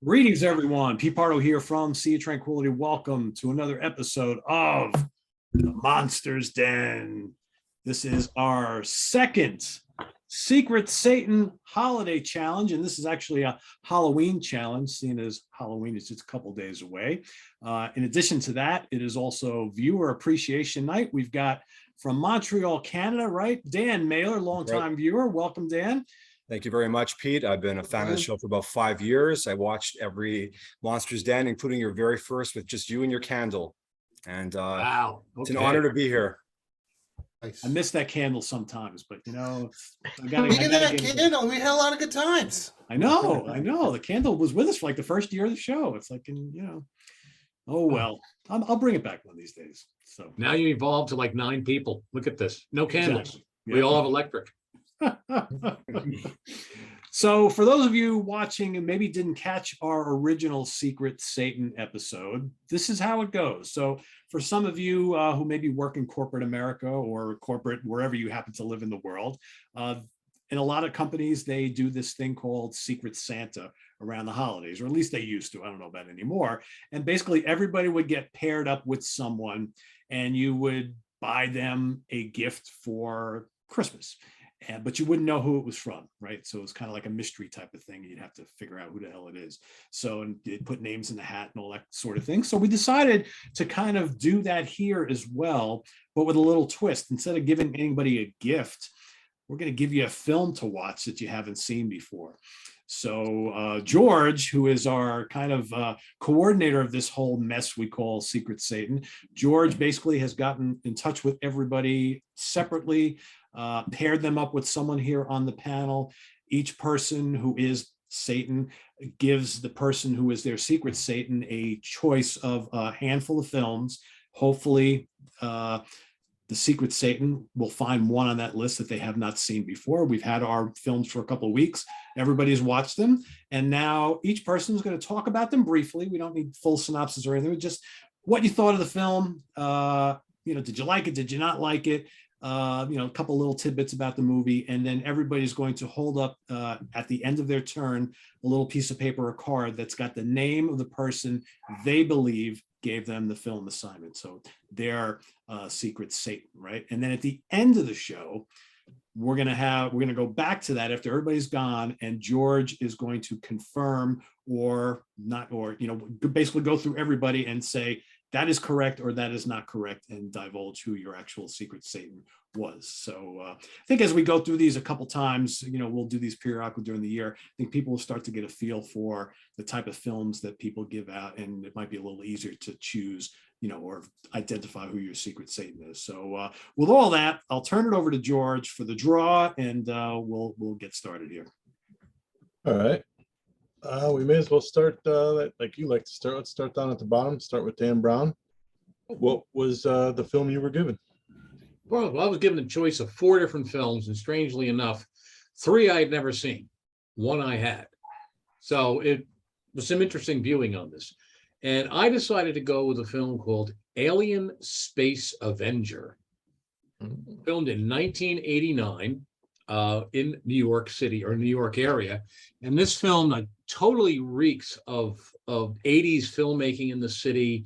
Greetings, everyone. Pardo here from Sea of Tranquility. Welcome to another episode of The Monster's Den. This is our second Secret Satan Holiday Challenge, and this is actually a Halloween challenge, seeing as Halloween is just a couple days away. In addition to that, it is also Viewer Appreciation Night. We've got from Montreal, Canada, right? Dan Mailer, longtime viewer. Welcome, Dan. Thank you very much, Pete. I've been a fan of the show for about 5 years. I watched every Monster's Den, including your very first with just you and your candle. And wow, it's an honor to be here. Nice. I miss that candle sometimes, but you know, We had a lot of good times. I know. The candle was with us for like the first year of the show. It's like, oh well, I'll bring it back one of these days. So now you evolved to like 9 people. Look at this. No candles. Exactly. We all have electric. So for those of you watching and maybe didn't catch our original Secret Satan episode, this is how it goes. So for some of you who maybe work in corporate America or corporate wherever you happen to live in the world, in a lot of companies, they do this thing called Secret Santa around the holidays, or at least they used to. I don't know about anymore. And basically everybody would get paired up with someone and you would buy them a gift for Christmas. But you wouldn't know who it was from, right? So it's kind of like a mystery type of thing. You'd have to figure out who the hell it is. So, and they'd put names in the hat and all that sort of thing. So we decided to kind of do that here as well, but with a little twist. Instead of giving anybody a gift, we're going to give you a film to watch that you haven't seen before. So George, who is our kind of coordinator of this whole mess we call Secret Satan, George basically has gotten in touch with everybody separately, paired them up with someone here on the panel. Each person who is Satan gives the person who is their Secret Satan a choice of a handful of films. Hopefully, the Secret Satan will find one on that list that they have not seen before. We've had our films for a couple of weeks. Everybody's watched them. And now each person is going to talk about them briefly. We don't need full synopsis or anything. Just what you thought of the film. Did you like it? Did you not like it? A couple little tidbits about the movie. And then everybody's going to hold up at the end of their turn, a little piece of paper or card that's got the name of the person they believe gave them the film assignment. So their Secret Satan, right? And then at the end of the show, we're going to go back to that after everybody's gone, and George is going to confirm or not, or basically go through everybody and say that is correct or that is not correct, and divulge who your actual Secret Satan was. So I think as we go through these a couple times, we'll do these periodically during the year. I think people will start to get a feel for the type of films that people give out, and it might be a little easier to choose, or identify who your Secret Satan is. So with all that, I'll turn it over to George for the draw, and we'll get started here. All right. We may as well start like you like to start. Let's start down at the bottom. Start with Dan Brown. What was the film you were given? Well, I was given a choice of 4 different films, and strangely enough, 3 I had never seen, 1 I had. So it was some interesting viewing on this. And I decided to go with a film called Alien Space Avenger, filmed in 1989 in New York City or New York area. And this film totally reeks of 80s filmmaking in the city,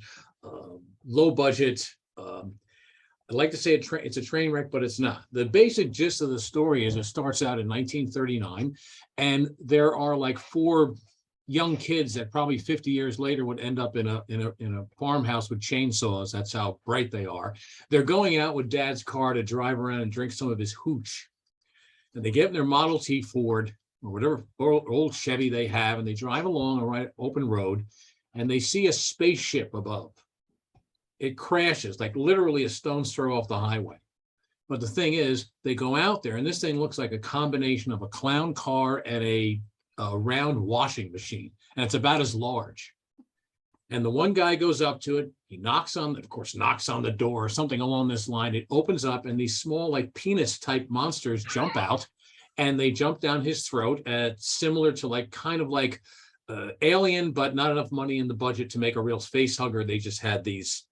low budget. I'd like to say it's a train wreck, but it's not. The basic gist of the story is it starts out in 1939, and there are like 4 young kids that probably 50 years later would end up in a farmhouse with chainsaws. That's how bright they are. They're going out with Dad's car to drive around and drink some of his hooch. And they get in their Model T Ford or whatever old Chevy they have, and they drive along a right open road, and they see a spaceship above. It crashes, like literally a stone's throw off the highway. But the thing is, they go out there, and this thing looks like a combination of a clown car and a round washing machine, and it's about as large. And the one guy goes up to it. He knocks on the door or something along this line. It opens up, and these small, like penis type monsters jump out, and they jump down his throat, similar to kind of Alien, but not enough money in the budget to make a real face hugger. They just had these,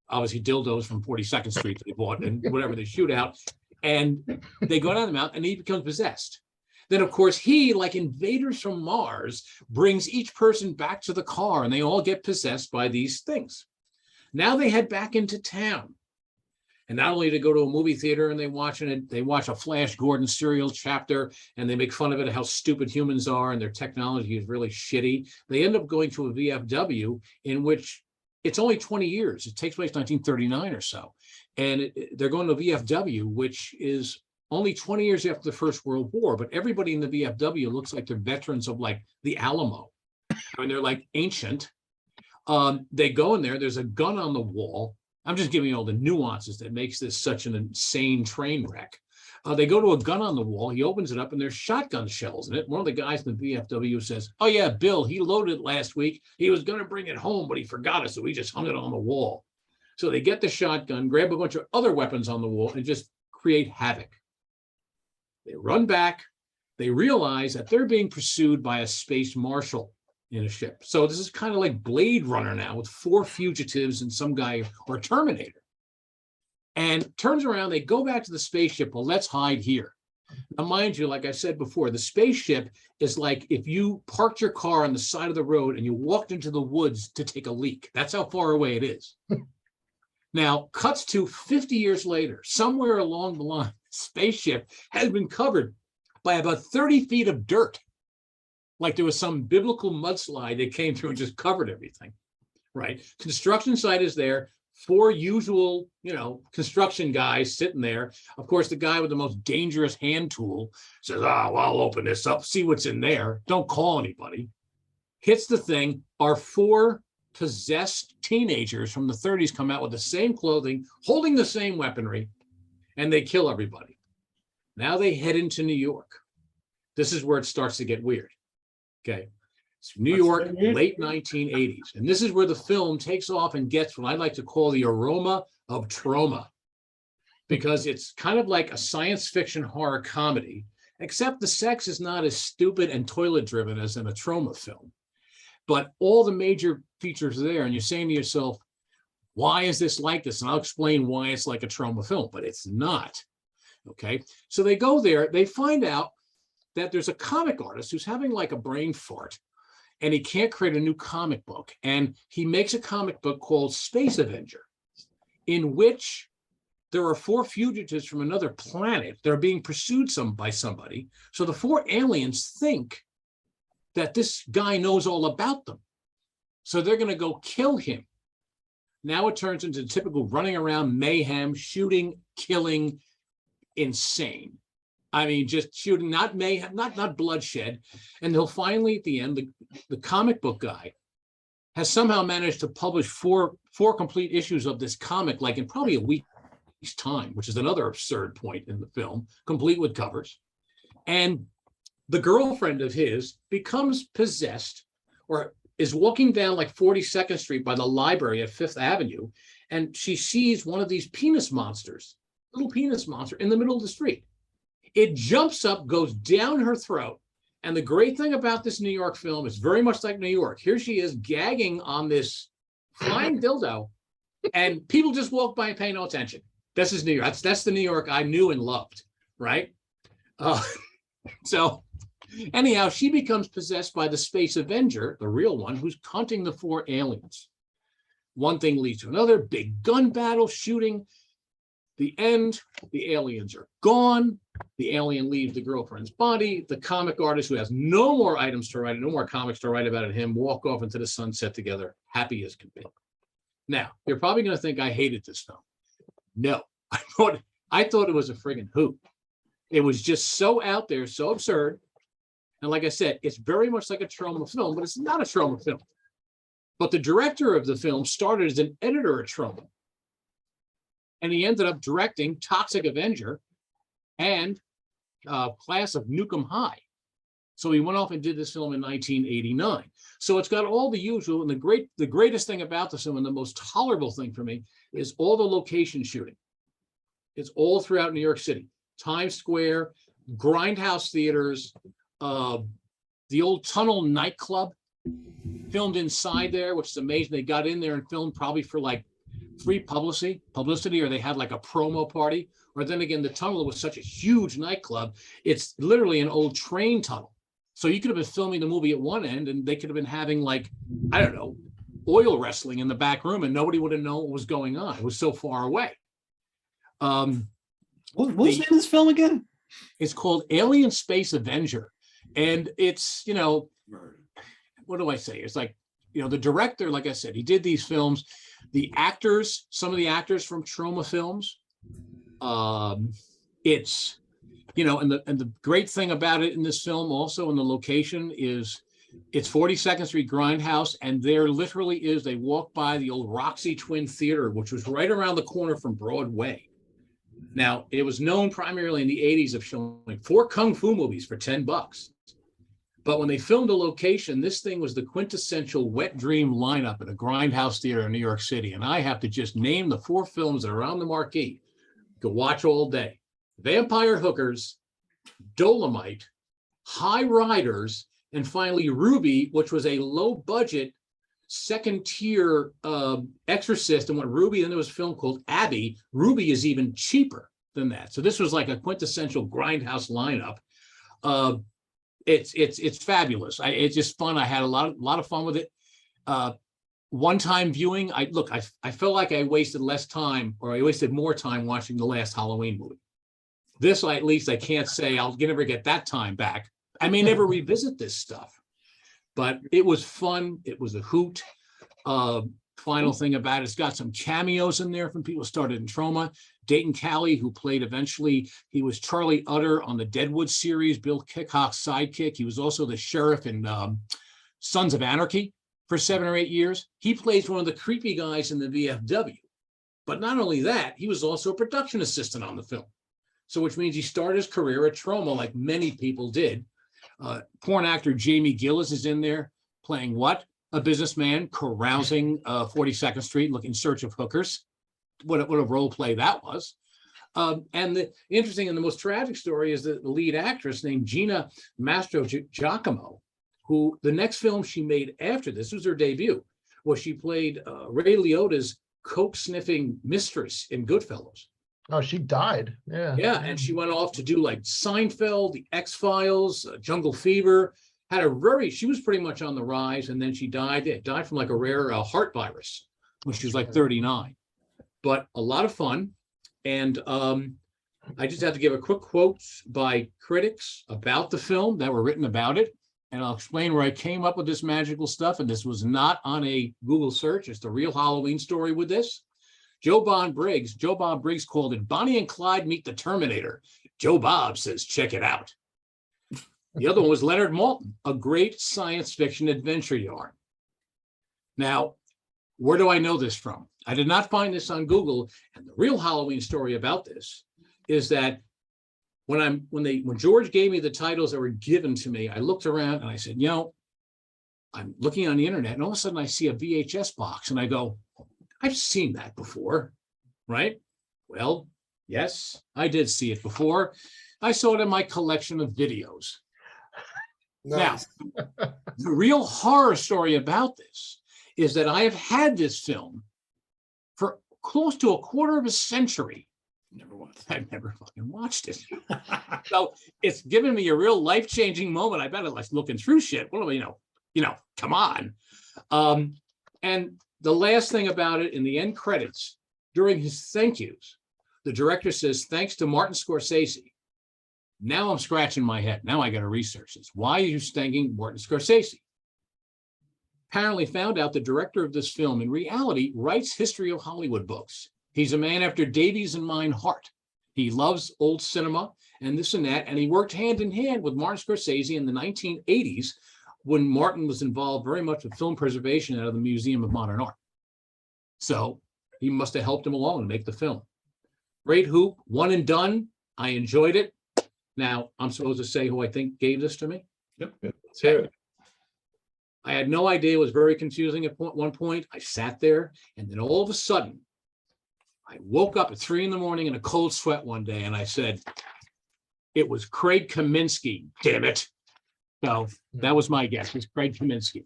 obviously dildos from 42nd Street that they bought and whatever they shoot out, and they go down the mountain, and he becomes possessed. Then, of course, he, like invaders from Mars, brings each person back to the car and they all get possessed by these things. Now they head back into town. And not only to go to a movie theater and they watch a Flash Gordon serial chapter and they make fun of it, how stupid humans are and their technology is really shitty. They end up going to a VFW in which it's only 20 years. It takes place 1939 or so. And they're going to VFW, which is only 20 years after the First World War, but everybody in the VFW looks like they're veterans of like the Alamo. I mean, they're like ancient. They go in there, there's a gun on the wall. I'm just giving you all the nuances that makes this such an insane train wreck. They go to a gun on the wall. He opens it up and there's shotgun shells in it. One of the guys in the VFW says, "Oh yeah, Bill, he loaded it last week. He was going to bring it home, but he forgot it. So he just hung it on the wall." So they get the shotgun, grab a bunch of other weapons on the wall and just create havoc. They run back. They realize that they're being pursued by a space marshal in a ship. So this is kind of like Blade Runner now with 4 fugitives and some guy or Terminator. And turns around, they go back to the spaceship. Well, let's hide here. Now, mind you, like I said before, the spaceship is like if you parked your car on the side of the road and you walked into the woods to take a leak. That's how far away it is. Now, cuts to 50 years later, somewhere along the line, the spaceship has been covered by about 30 feet of dirt. Like there was some biblical mudslide that came through and just covered everything, right? Construction site is there. 4 usual, construction guys sitting there. Of course, the guy with the most dangerous hand tool says, well, I'll open this up, see what's in there. Don't call anybody. Hits the thing. Our 4 possessed teenagers from the 30s come out with the same clothing, holding the same weaponry, and they kill everybody. Now they head into New York. This is where it starts to get weird. Okay. It's New York, late 1980s. And this is where the film takes off and gets what I like to call the aroma of trauma, because it's kind of like a science fiction horror comedy, except the sex is not as stupid and toilet driven as in a trauma film. But all the major features are there. And you're saying to yourself, why is this like this? And I'll explain why it's like a trauma film, but it's not. Okay. So they go there, they find out that there's a comic artist who's having like a brain fart and he can't create a new comic book. And he makes a comic book called Space Avenger, in which there are 4 fugitives from another planet that are being pursued by somebody. So the 4 aliens think that this guy knows all about them. So they're going to go kill him. Now it turns into typical running around mayhem, shooting, killing, insane. I mean, just shooting, not mayhem, not bloodshed. And they'll finally, at the end, the comic book guy has somehow managed to publish four complete issues of this comic, like in probably a week's time, which is another absurd point in the film, complete with covers. And the girlfriend of his becomes possessed, or is walking down like 42nd Street by the library at 5th Avenue, and she sees one of these penis monsters, little penis monster in the middle of the street. It jumps up, goes down her throat. And the great thing about this New York film is very much like New York. Here she is gagging on this flying dildo, and people just walk by and pay no attention. This is New York. That's the New York I knew and loved, right? So anyhow, she becomes possessed by the Space Avenger, the real one, who's hunting the 4 aliens. One thing leads to another, big gun battle, shooting. The end, the aliens are gone. The alien leaves the girlfriend's body. The comic artist, who has no more items to write, no more comics to write about it, him, walk off into the sunset together, happy as can be. Now, you're probably going to think I hated this film. No, I thought it was a friggin' hoot. It was just so out there, so absurd. And like I said, it's very much like a trauma film, but it's not a trauma film. But the director of the film started as an editor at Trauma. And he ended up directing Toxic Avenger and Class of Nukem High. So he went off and did this film in 1989. So it's got all the usual, and the greatest thing about this film, and the most tolerable thing for me, is all the location shooting. It's all throughout New York City. Times Square, grindhouse theaters, the old Tunnel nightclub, filmed inside there, which is amazing. They got in there and filmed probably for like free publicity, or they had like a promo party Or then again, the tunnel was such a huge nightclub. It's literally an old train tunnel. So you could have been filming the movie at one end and they could have been having like, I don't know, oil wrestling in the back room and nobody would have known what was going on. It was so far away. What was the name of this film again? It's called Alien Space Avenger. And it's, you know, what do I say? It's like, you know, the director, like I said, he did these films. The actors, some of the actors from Trauma films, it's, you know, and the great thing about it in this film also in the location is it's 42nd Street Grindhouse, and there literally is, they walk by the old Roxy Twin Theater, which was right around the corner from Broadway. Now, it was known primarily in the 80s of showing 4 Kung Fu movies for $10. But when they filmed a location, this thing was the quintessential wet dream lineup at a Grindhouse Theater in New York City. And I have to just name the 4 films that are on the marquee to watch all day. Vampire Hookers, Dolomite, High Riders, and finally Ruby, which was a low-budget second-tier Exorcist. And when Ruby, then there was a film called Abby. Ruby is even cheaper than that. So this was like a quintessential Grindhouse lineup. It's fabulous. It's just fun. I had a lot of fun with it. One-time viewing. I felt like I wasted less time, or I wasted more time watching the last Halloween movie. This, at least I can't say I'll never get that time back. I may never revisit this stuff, but it was fun. It was a hoot. Final thing about it, it's got some cameos in there from people who started in Trauma. Dayton Cali, who played eventually, he was Charlie Utter on the Deadwood series, Bill Hickok's sidekick. He was also the sheriff in Sons of Anarchy for 7 or 8 years. He plays one of the creepy guys in the VFW. But not only that, he was also a production assistant on the film. So which means he started his career at Trauma like many people did. Porn actor Jamie Gillis is in there playing what? A businessman carousing 42nd Street looking in search of hookers. What a role play that was. And the interesting and the most tragic story is that the lead actress named Gina Mastro Giacomo, who the next film she made after this was her debut, was she played Ray Liotta's coke-sniffing mistress in Goodfellas. Oh, she died. Yeah. Yeah, and she went off to do like Seinfeld, The X-Files, Jungle Fever. She was pretty much on the rise, and then she died. It died from like a rare heart virus when she was like 39. But a lot of fun. And I just have to give a quick quote by critics about the film that were written about it. And I'll explain where I came up with this magical stuff. And this was not on a Google search. It's the real Halloween story with this. Joe Bob Briggs called it Bonnie and Clyde Meet the Terminator. Joe Bob says, check it out. The other one was Leonard Maltin, a great science fiction adventure yarn. Now, where do I know this from? I did not find this on Google. And the real Halloween story about this is that when George gave me the titles that were given to me, I looked around and I said, you know, I'm looking on the internet and all of a sudden I see a VHS box and I go, I've seen that before, right? Well, yes, I did see it before. I saw it in my collection of videos. Nice. Now, the real horror story about this is that I have had this film for close to a quarter of a century. I've never fucking watched it. So it's given me a real life-changing moment. I bet like looking through shit. What do we know? Come on. And the last thing about it, in the end credits, during his thank yous, the director says, thanks to Martin Scorsese. Now I'm scratching my head. Now I got to research this. Why are you thanking Martin Scorsese? Apparently found out the director of this film in reality writes history of Hollywood books. He's a man after Davy's and mine heart. He loves old cinema and this and that. And he worked hand in hand with Martin Scorsese in the 1980s when Martin was involved very much with film preservation out of the Museum of Modern Art. So he must have helped him along to make the film. Great hoop, one and done. I enjoyed it. Now I'm supposed to say who I think gave this to me. Yep. Let's hear it. I had no idea. It was very confusing at one point. I sat there and then all of a sudden I woke up at 3 a.m. in a cold sweat one day and I said, it was Craig Kaminsky, damn it. So that was my guess. It was Craig Kaminsky.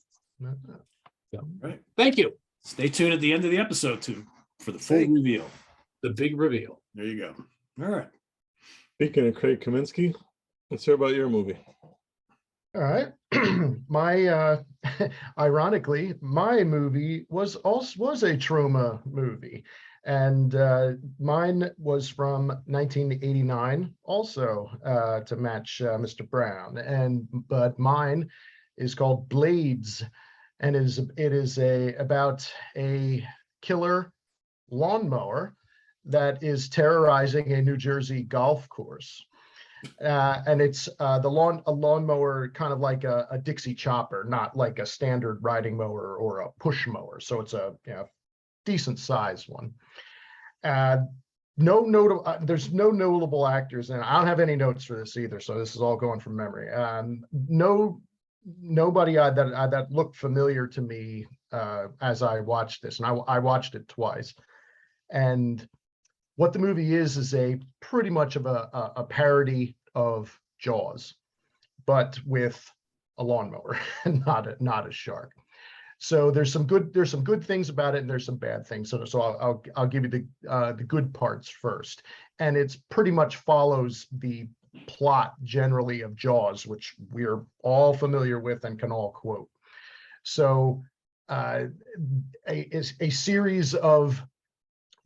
So, Right. Thank you. Stay tuned at the end of the episode too for the full reveal. The big reveal. There you go. All right. Speaking of Craig Kaminsky, let's hear about your movie. All right. My ironically, my movie was a Troma movie. And mine was from 1989, also to match Mr. Brown. But mine is called Blades, and it is about a killer lawnmower that is terrorizing a New Jersey golf course. And it's a lawnmower, kind of like a Dixie chopper, not like a standard riding mower or a push mower. So it's a decent size one. There's no notable actors, and I don't have any notes for this either. So this is all going from memory. Nobody that looked familiar to me as I watched this, and I watched it twice. And what the movie is a pretty much of a parody of Jaws, but with a lawnmower and not a shark. So there's some good things about it, and there's some bad things. So I'll give you the good parts first. And it's pretty much follows the plot generally of Jaws, which we're all familiar with and can all quote. So a series of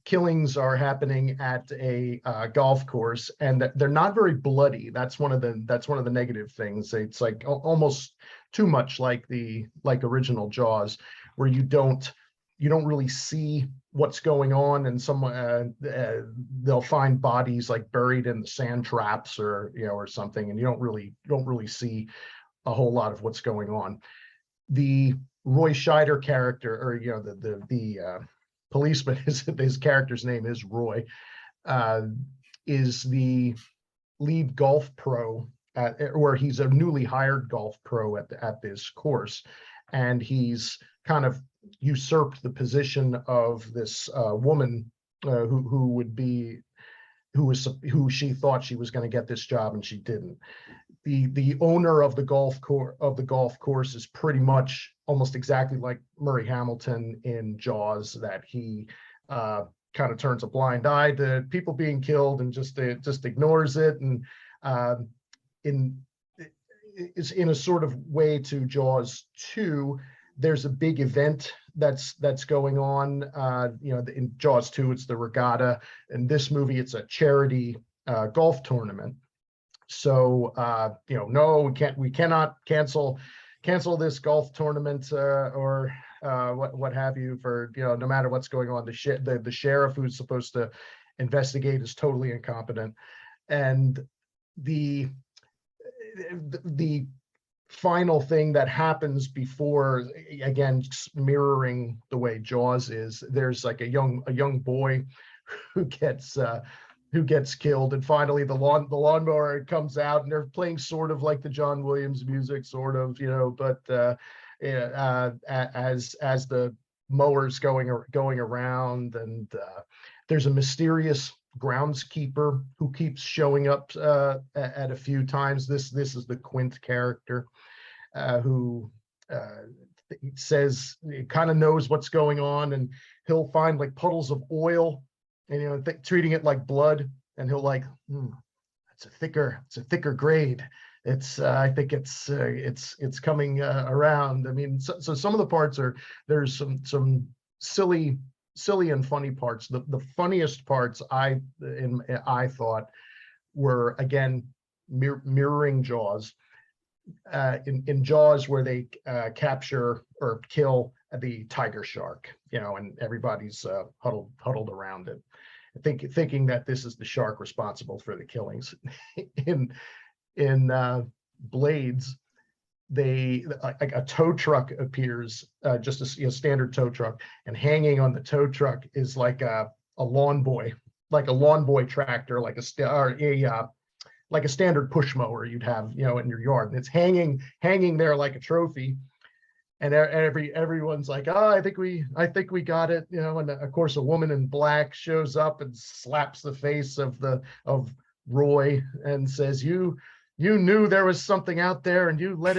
killings are happening at a golf course, and they're not very bloody. That's one of the negative things. It's like almost too much like original Jaws, where you don't really see what's going on, and they'll find bodies like buried in the sand traps or something, and you don't really see a whole lot of what's going on. The Roy Scheider character, or the policeman, his character's name is Roy, is the lead golf pro where he's a newly hired golf pro at this course, and he's kind of usurped the position of this woman who she thought she was going to get this job, and she didn't. The owner of the golf course is pretty much almost exactly like Murray Hamilton in Jaws, that he kind of turns a blind eye to people being killed and just ignores it, and is in a sort of way to Jaws 2. There's a big event that's going on. In Jaws 2, it's the regatta. In this movie, it's a charity golf tournament. So no, we cannot cancel this golf tournament or what have you, for no matter what's going on. The sheriff who's supposed to investigate is totally incompetent, and the final thing that happens before, again mirroring the way Jaws is, there's like a young boy who gets killed, and finally the lawnmower comes out, and they're playing sort of like the John Williams music, sort of, but as the mower's going around, and there's a mysterious groundskeeper who keeps showing up at a few times. This is the Quint character, who says he kind of knows what's going on, and he'll find like puddles of oil, and treating it like blood, and he'll like, it's a thicker grade. I think it's coming around. I mean, so some of the parts there's some silly and funny parts. The funniest parts I thought were, again, mirroring Jaws. In Jaws, where they capture or kill the tiger shark, and everybody's huddled around it, thinking that this is the shark responsible for the killings. In Blades, a tow truck appears, just a standard tow truck, and hanging on the tow truck is like a lawn boy tractor, like a standard push mower you'd have in your yard, and it's hanging there like a trophy. And everyone's like, oh, I think we got it, and of course a woman in black shows up and slaps the face of Roy and says, you knew there was something out there, and you let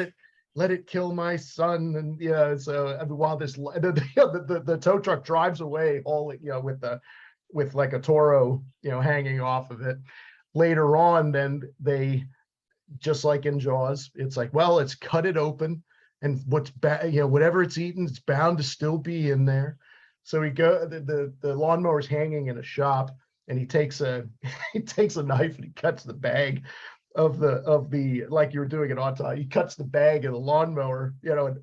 it kill my son. And so while the tow truck drives away, all with with like a toro, hanging off of it. Later on, then they, just like in Jaws, it's like, well, let's cut it open, and whatever it's eaten, it's bound to still be in there. So the lawnmower's hanging in a shop, and he takes a he takes a knife and he cuts the bag of the like you were doing it on time. He cuts the bag of the lawnmower, and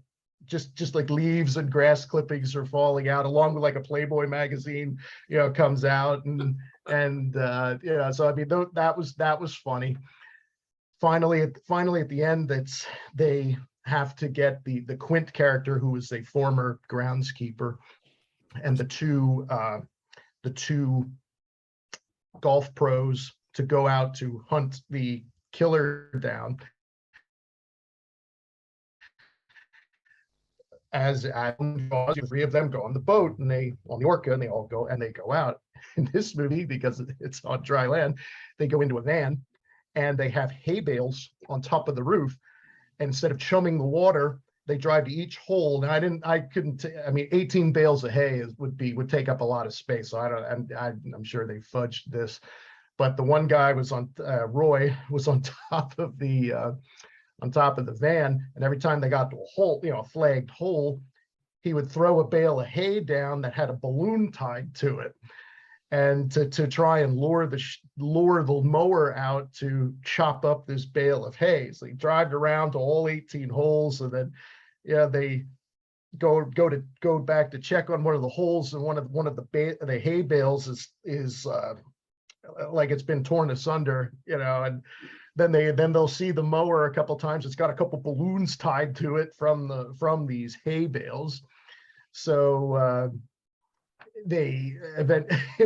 just like leaves and grass clippings are falling out, along with like a Playboy magazine, comes out, and so I mean, that was funny. Finally at the end, they have to get the Quint character, who was a former groundskeeper, and the two golf pros, to go out to hunt the killer down. As the three of them go on the boat, and on the Orca, and they all go out. In this movie, because it's on dry land, they go into a van, and they have hay bales on top of the roof. And instead of chumming the water, they drive to each hole. And I mean, 18 bales of hay would take up a lot of space. So I'm sure they fudged this. But the one guy was Roy was on top of the van, and every time they got to a hole, a flagged hole, he would throw a bale of hay down that had a balloon tied to it, and to try and lure the mower out to chop up this bale of hay. So he drives around to all 18 holes, and then they go back to check on one of the holes, and one of the hay bales is like it's been torn asunder, and then they'll see the mower a couple times. It's got a couple balloons tied to it from these hay bales. So they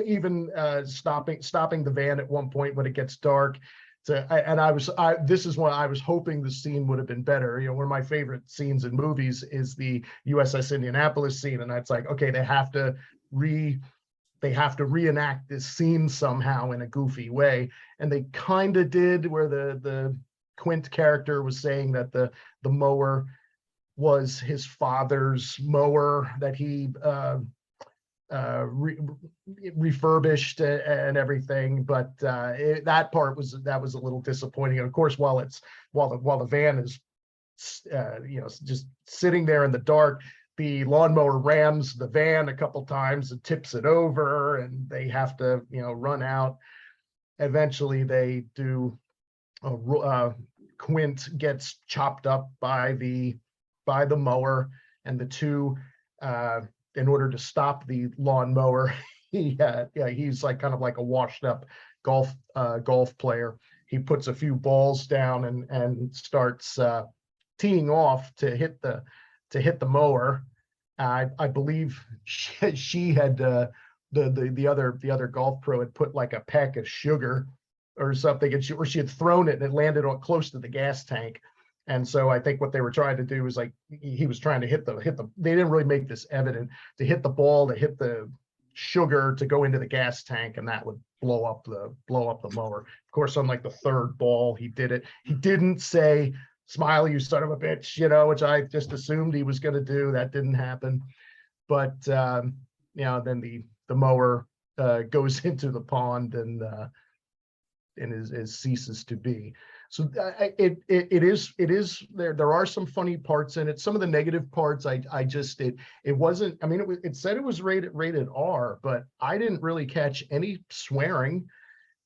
even stopping the van at one point when it gets dark. This is when I was hoping the scene would have been better. One of my favorite scenes in movies is the USS Indianapolis scene, and it's like, okay, they have to reenact this scene somehow in a goofy way, and they kind of did, where the Quint character was saying that the mower was his father's mower that he refurbished and everything, but that part was a little disappointing. And of course, while the van is just sitting there in the dark, the lawnmower rams the van a couple times and tips it over, and they have to run out. Eventually they do. Quint gets chopped up by the mower, and the two, in order to stop the lawnmower, he's like kind of like a washed up golf player. He puts a few balls down and starts teeing off to hit the mower. I believe she had the other golf pro had put like a peck of sugar or something, and she had thrown it, and it landed on close to the gas tank. And so I think what they were trying to do was, like, he was trying to hit the. They didn't really make this evident, to hit the ball, to hit the sugar, to go into the gas tank, and that would blow up the mower. Of course, on like the third ball, he did it. He didn't say, "Smile, you son of a bitch," which I just assumed he was going to do. That didn't happen. But then the mower goes into the pond and is ceases to be. So it is there are some funny parts in it. Some of the negative parts, it wasn't. I mean, it said it was rated R, but I didn't really catch any swearing,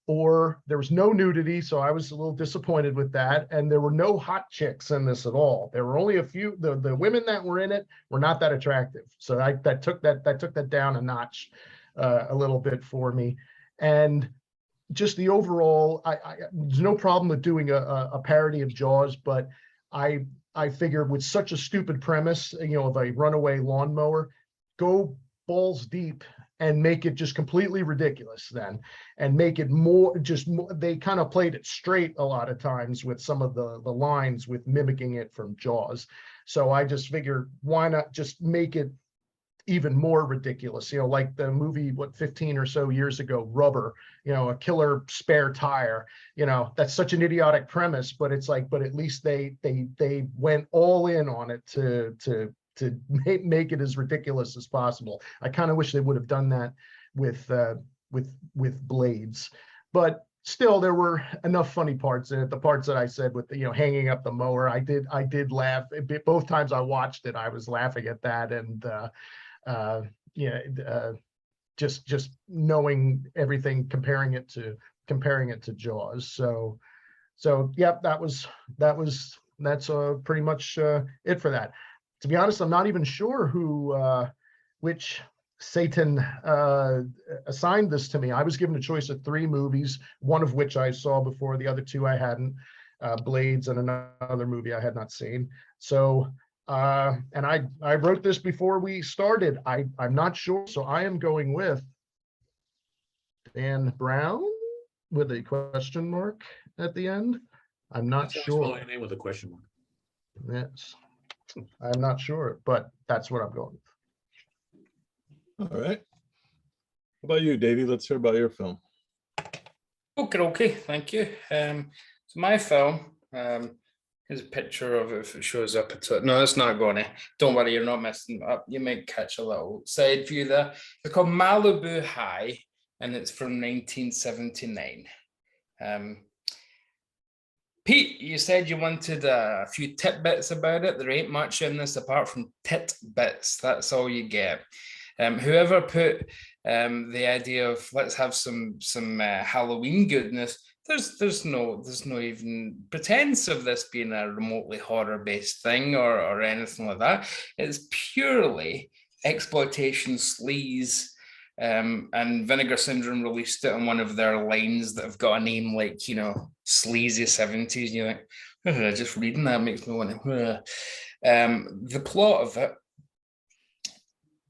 or there was no nudity, so I was a little disappointed with that. And there were no hot chicks in this at all. There were only a few. The women that were in it were not that attractive, so that took that down a notch a little bit for me. And just the overall, there's no problem with doing a parody of Jaws, but I figured, with such a stupid premise, of a runaway lawnmower, go balls deep and make it just completely ridiculous then, and make it more. They kind of played it straight a lot of times with some of the lines, with mimicking it from Jaws. So I just figured, why not just make it even more ridiculous, like the movie, 15 or so years ago, Rubber, a killer spare tire. That's such an idiotic premise, but it's like, but at least they went all in on it to make it as ridiculous as possible. I kind of wish they would have done that with with blades, but still there were enough funny parts in it. The parts that I said with the, hanging up the mower, I did laugh. Both times I watched it, I was laughing at that, and just knowing everything, comparing it to Jaws. So yep, that's pretty much it for that. To be honest, I'm not even sure which Satan assigned this to me. I was given a choice of 3 movies, one of which I saw before, the other 2 I hadn't, Blades and another movie I had not seen. So and I wrote this before we started. I'm not sure, so I am going with Dan Brown with a question mark at the end. I'm not sure. My name with a question mark. Yes, I'm not sure, but that's what I'm going with. All right. How about you, Davey? Let's hear about your film. Okay, thank you. So my film, here's a picture of it if it shows up at all. No, it's not going to. Don't worry, you're not messing up. You might catch a little side view there. It's called Malibu High, and it's from 1979. Pete, you said you wanted a few tidbits about it. There ain't much in this apart from tidbits. That's all you get. Whoever put the idea of let's have some Halloween goodness, there's no even pretense of this being a remotely horror-based thing or anything like that. It's purely exploitation sleaze. And Vinegar Syndrome released it on one of their lines that have got a name like, sleazy 70s. And you're like, just reading that makes me want to. The plot of it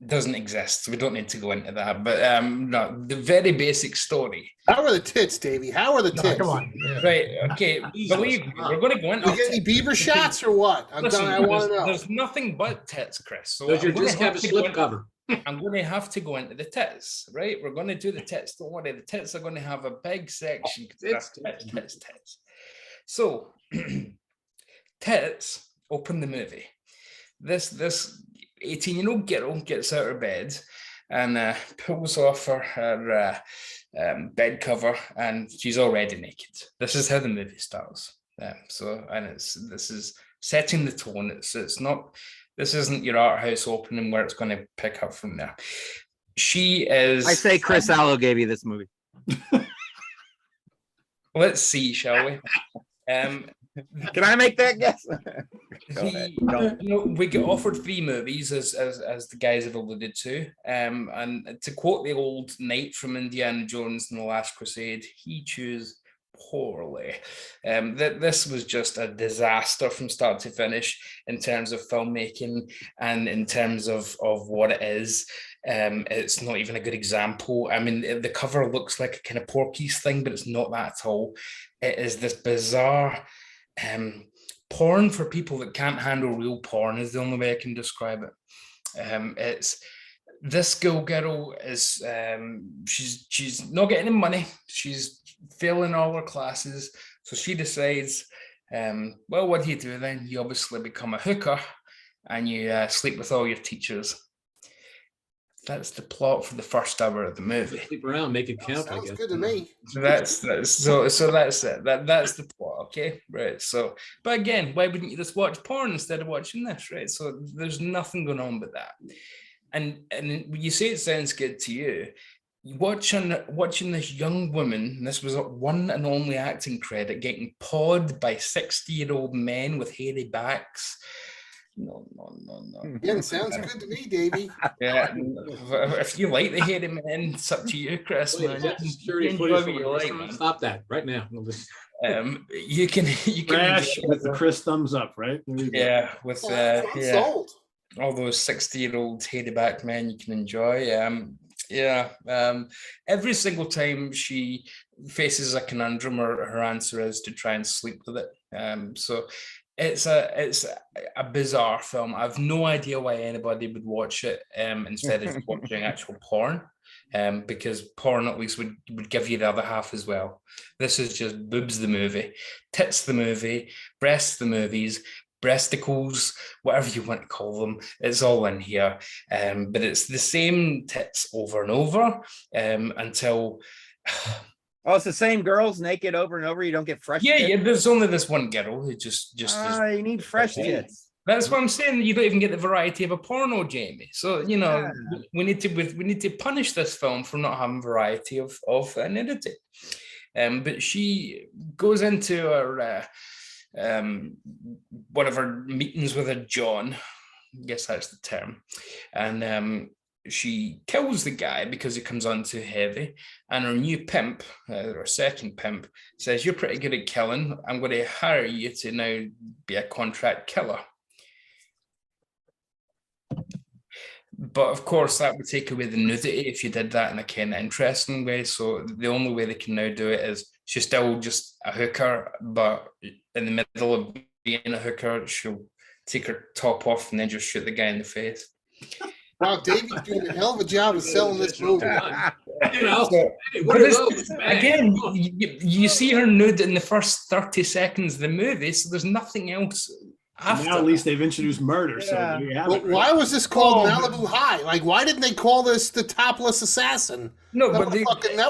doesn't exist. We don't need to go into that. But no, the very basic story. How are the tits, Davey? How are the tits? Come on. Yeah. Right. Okay. Believe me, we're going to go into You get any beaver shots or what? I want to know. There's nothing but tits, Chris. So Does your disc have a slip cover? I'm going to have to go into the tits, right? We're going to do the tits. Don't worry. The tits are going to have a big section. Tits. So, tits open the movie. This 18-year-old girl gets out of bed and pulls off her bed cover, and she's already naked. This is how the movie starts. This is setting the tone. It's not. This isn't your art house opening where it's going to pick up from there. She is. I say Chris Allo gave you this movie. Let's see, shall we? Can I make that guess? We get offered 3 movies, as the guys have alluded to. And to quote the old knight from Indiana Jones and the Last Crusade, he chose poorly. This was just a disaster from start to finish in terms of filmmaking and in terms of what it is. It's not even a good example. I mean, the cover looks like a kind of Porky's thing, but it's not that at all. It is this bizarre porn for people that can't handle real porn is the only way I can describe it. It's this girl is she's not getting any money. She's failing all her classes, so she decides, well, what do you do then? You obviously become a hooker and you sleep with all your teachers. That's the plot for the first hour of the movie. Sleep around, make it count. Sounds I guess. good to me. So that's it. That's the plot. Okay, right. So, but again, why wouldn't you just watch porn instead of watching this? Right. So there's nothing going on with that. And when you say it sounds good to you, watching this young woman, and this was one and only acting credit, getting pawed by 60-year-old men with hairy backs. No. Yeah, it sounds good to me, Davey. Yeah, if you like the hairy men, it's up to you, Chris. Man. Security footage. Stop that right now. You can Crash with the Chris thumbs up, right? Yeah, with I'm sold. all those 60-year-old hairy back men you can enjoy. Every single time she faces a conundrum, her answer is to try and sleep with it. So it's a bizarre film. I've no idea why anybody would watch it instead of watching actual porn, because porn at least would give you the other half as well. This is just boobs the movie, tits the movie, breasts the movies, breasticles, whatever you want to call them, it's all in here. But it's the same tits over and over until. Oh, it's the same girls naked over and over. You don't get fresh. Yeah, tits? yeah. There's only this one girl who just. You need fresh tits. That's what I'm saying. You don't even get the variety of a porno, Jamie. So you know we need to punish this film for not having variety of nudity. But she goes into her one of her meetings with a John. I guess that's the term, and she kills the guy because he comes on too heavy. And her new pimp, or second pimp, says, "You're pretty good at killing. I'm going to hire you to now be a contract killer." But of course, that would take away the nudity if you did that in a kind of interesting way. So the only way they can now do it is she's still just a hooker, but in the middle of being a hooker, she'll take her top off and then just shoot the guy in the face. Wow, Davy's doing a hell of a job of selling this movie. You know, So, hey, but what are this- those? again, you see her nude in the first 30 seconds of the movie, so there's nothing else after. Now at least they've introduced murder, so Yeah. there you have But it. why was this called Oh, Malibu High? Like, why didn't they call this the Topless Assassin? No, That but would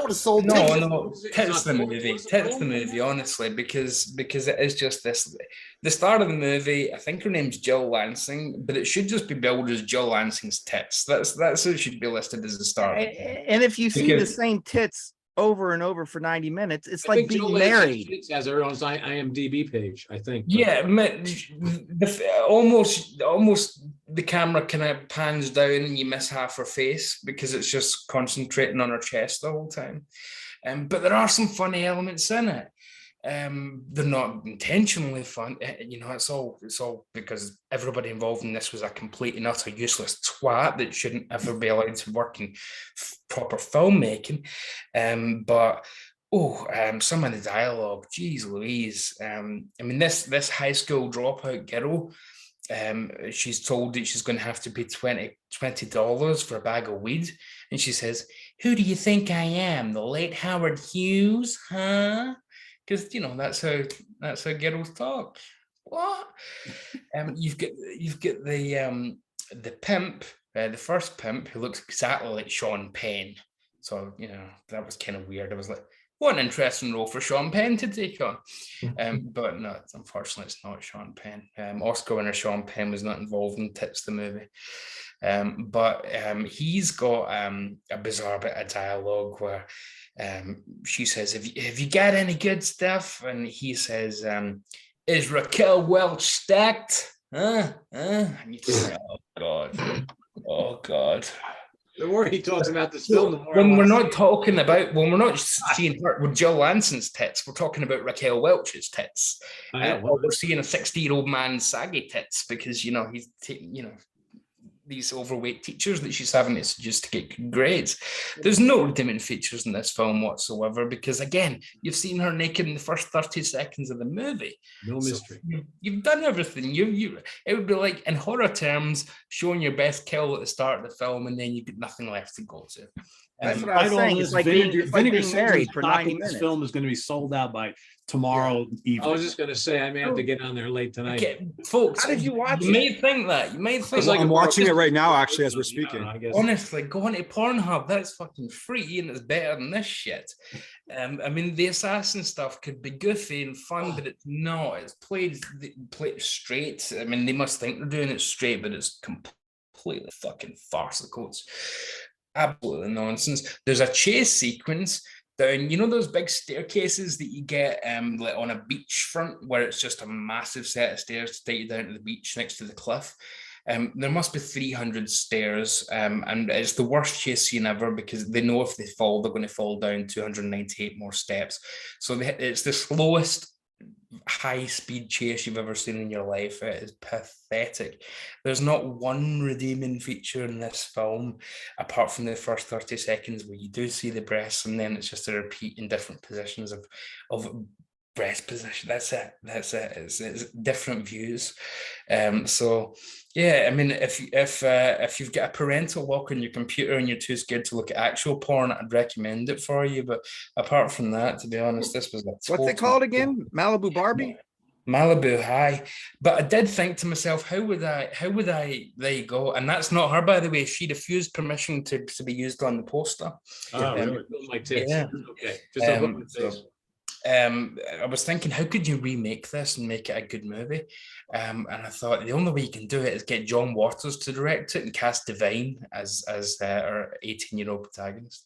have sold no, tickets. no, tits the movie, tits the movie, honestly, because it is just this. The start of the movie, I think her name's Jill Lansing, but it should just be billed as Jill Lansing's tits. That's who should be listed as the start. And if you see the Because- same tits over and over for 90 minutes, it's I like think Joe being Lansing married. has her on his IMDb page, I think. Yeah, almost the camera kind of pans down and you miss half her face because it's just concentrating on her chest the whole time. But there are some funny elements in it. They're not intentionally fun. You know, it's all because everybody involved in this was a complete and utter useless twat that shouldn't ever be allowed to work in proper filmmaking. But some of the dialogue, geez Louise. I mean, this high school dropout girl, she's told that she's going to have to pay $20 for a bag of weed, and she says, "Who do you think I am, the late Howard Hughes, huh?" Because you know that's how girls talk. What? You've got the pimp, the first pimp, who looks exactly like Sean Penn. So you know that was kind of weird. I was like, what an interesting role for Sean Penn to take on. But no, unfortunately, it's not Sean Penn. Oscar winner Sean Penn was not involved in Tits the movie. But he's got a bizarre bit of dialogue where she says, have you got any good stuff? And he says, is Raquel Welch stacked? And you just say, oh God. The more he talks about this film, the more When we're I not seeing her with Jill Lansing's tits, we're talking about Raquel Welch's tits. Or we're seeing a 60-year-old man's saggy tits because, you know, he's taking, you know, these overweight teachers that she's having to just to get good grades. There's no redeeming features in this film whatsoever because, again, you've seen her naked in the first 30 seconds of the movie. no mystery. So you've done everything. It would be like, in horror terms, showing your best kill at the start of the film and then you get nothing left to go to. That's what I was saying. It's like being married for 90 minutes. This film is going to be sold out by tomorrow evening. I was just going to say, I may have to get on there late tonight. Okay, folks, How did you watch you it? may think that. You may think like I'm a- watching it right now, actually, as we're speaking. I guess. honestly, go on to Pornhub. That's fucking free and it's better than this shit. I mean, the assassin stuff could be goofy and fun, but it's not. It's played straight. I mean, they must think they're doing it straight, but it's completely fucking farcical. It's absolutely nonsense. There's a chase sequence down, you know, those big staircases that you get like on a beachfront where it's just a massive set of stairs to take you down to the beach next to the cliff. There must be 300 stairs, and it's the worst chase scene ever because they know if they fall, they're going to fall down 298 more steps. So it's the slowest high-speed chase you've ever seen in your life. It is pathetic. There's not one redeeming feature in this film, apart from the first 30 seconds where you do see the breasts, and then it's just a repeat in different positions of breast position. That's it. It's different views. So yeah, I mean, if you've got a parental lock on your computer and you're too scared to look at actual porn, I'd recommend it for you. But apart from that, to be honest, this was What's it called again? Malibu Barbie? Malibu High. But I did think to myself, how would I, there you go. And that's not her, by the way. She refused permission to be used on the poster. Oh, really? My tits. Yeah. Okay. Just don't put my So, face. I was thinking, how could you remake this and make it a good movie? And I thought the only way you can do it is get John Waters to direct it and cast Divine as our 18-year-old protagonist,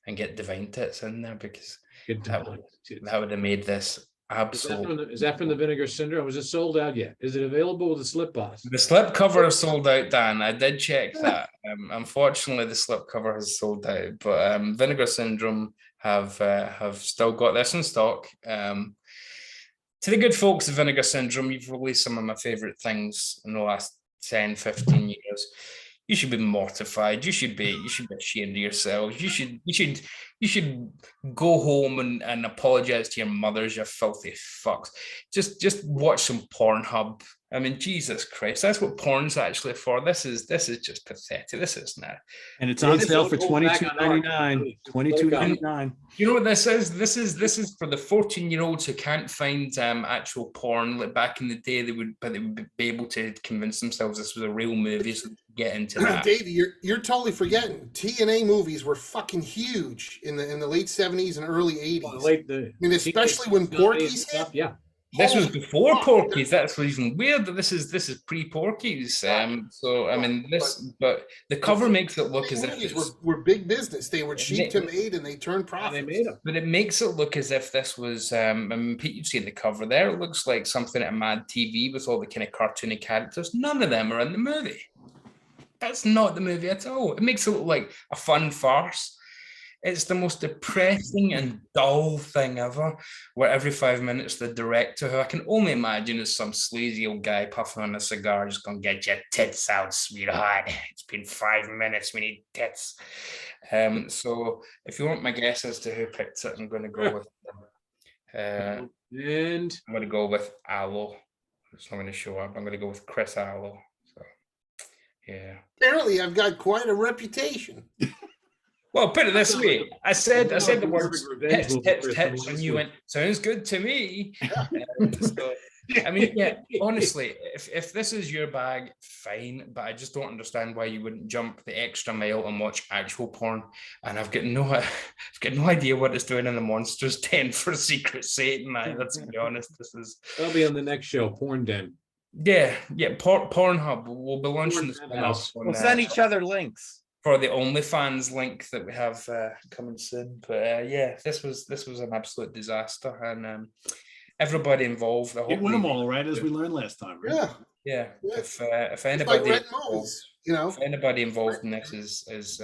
and get Divine tits in there, because that would have made this absolute. Is that from the Vinegar Syndrome? Was it sold out yet? Is it available with the slip box? The slip cover is sold out, Dan. I did check that. Unfortunately, the slip cover has sold out, but Vinegar Syndrome have still got this in stock. To the good folks of Vinegar Syndrome, you've released some of my favorite things in the last 10, 15 years. You should be mortified. You should be ashamed of yourselves. You should go home and apologize to your mothers, you filthy fucks. Just watch some Pornhub. I mean, Jesus Christ, that's what porn's actually for. This is just pathetic. This is not. And it's on sale for $22.99. $22.99. You know what this is? This is for the 14-year-olds who can't find actual porn. Like back in the day, they would be able to convince themselves this was a real movie, so get into that. Davey, you're totally forgetting. TNA movies were fucking huge in the late 70s and early 80s. I mean, especially when Porky's hit. Yeah. This was before Porky's. That's what's even weird. This is pre-Porky's. So I mean, but the cover makes it look as if movies were big business. They were cheap to made, and they turned profits. They made them. But it makes it look as if this was. I mean, Pete, you've seen the cover there. It looks like something at Mad TV with all the kind of cartoony characters. None of them are in the movie. That's not the movie at all. It makes it look like a fun farce. It's the most depressing and dull thing ever, where every 5 minutes the director, who I can only imagine is some sleazy old guy puffing on a cigar, just going, "Get your tits out, sweetheart. It's been 5 minutes. We need tits." So if you want my guess as to who picked it, I'm going to go with I'm going to go with Allo. It's not going to show up. I'm going to go with Chris Allo. So yeah. Apparently, I've got quite a reputation. Well, put it this way. I said the words hits, and you went, "Sounds good to me." So, I mean, yeah, honestly, if this is your bag, fine, but I just don't understand why you wouldn't jump the extra mile and watch actual porn. And I've got no idea what it's doing in the Monsters Den for Secret Satan. Let's be honest, That'll be on the next show, Porn Den. Yeah, Pornhub. We'll be launching this house. We'll send each other links for the OnlyFans link that we have coming soon. But yeah, this was an absolute disaster, and everybody involved. It went them all, right, as we learned last time, right? Yeah. If anybody involved in this is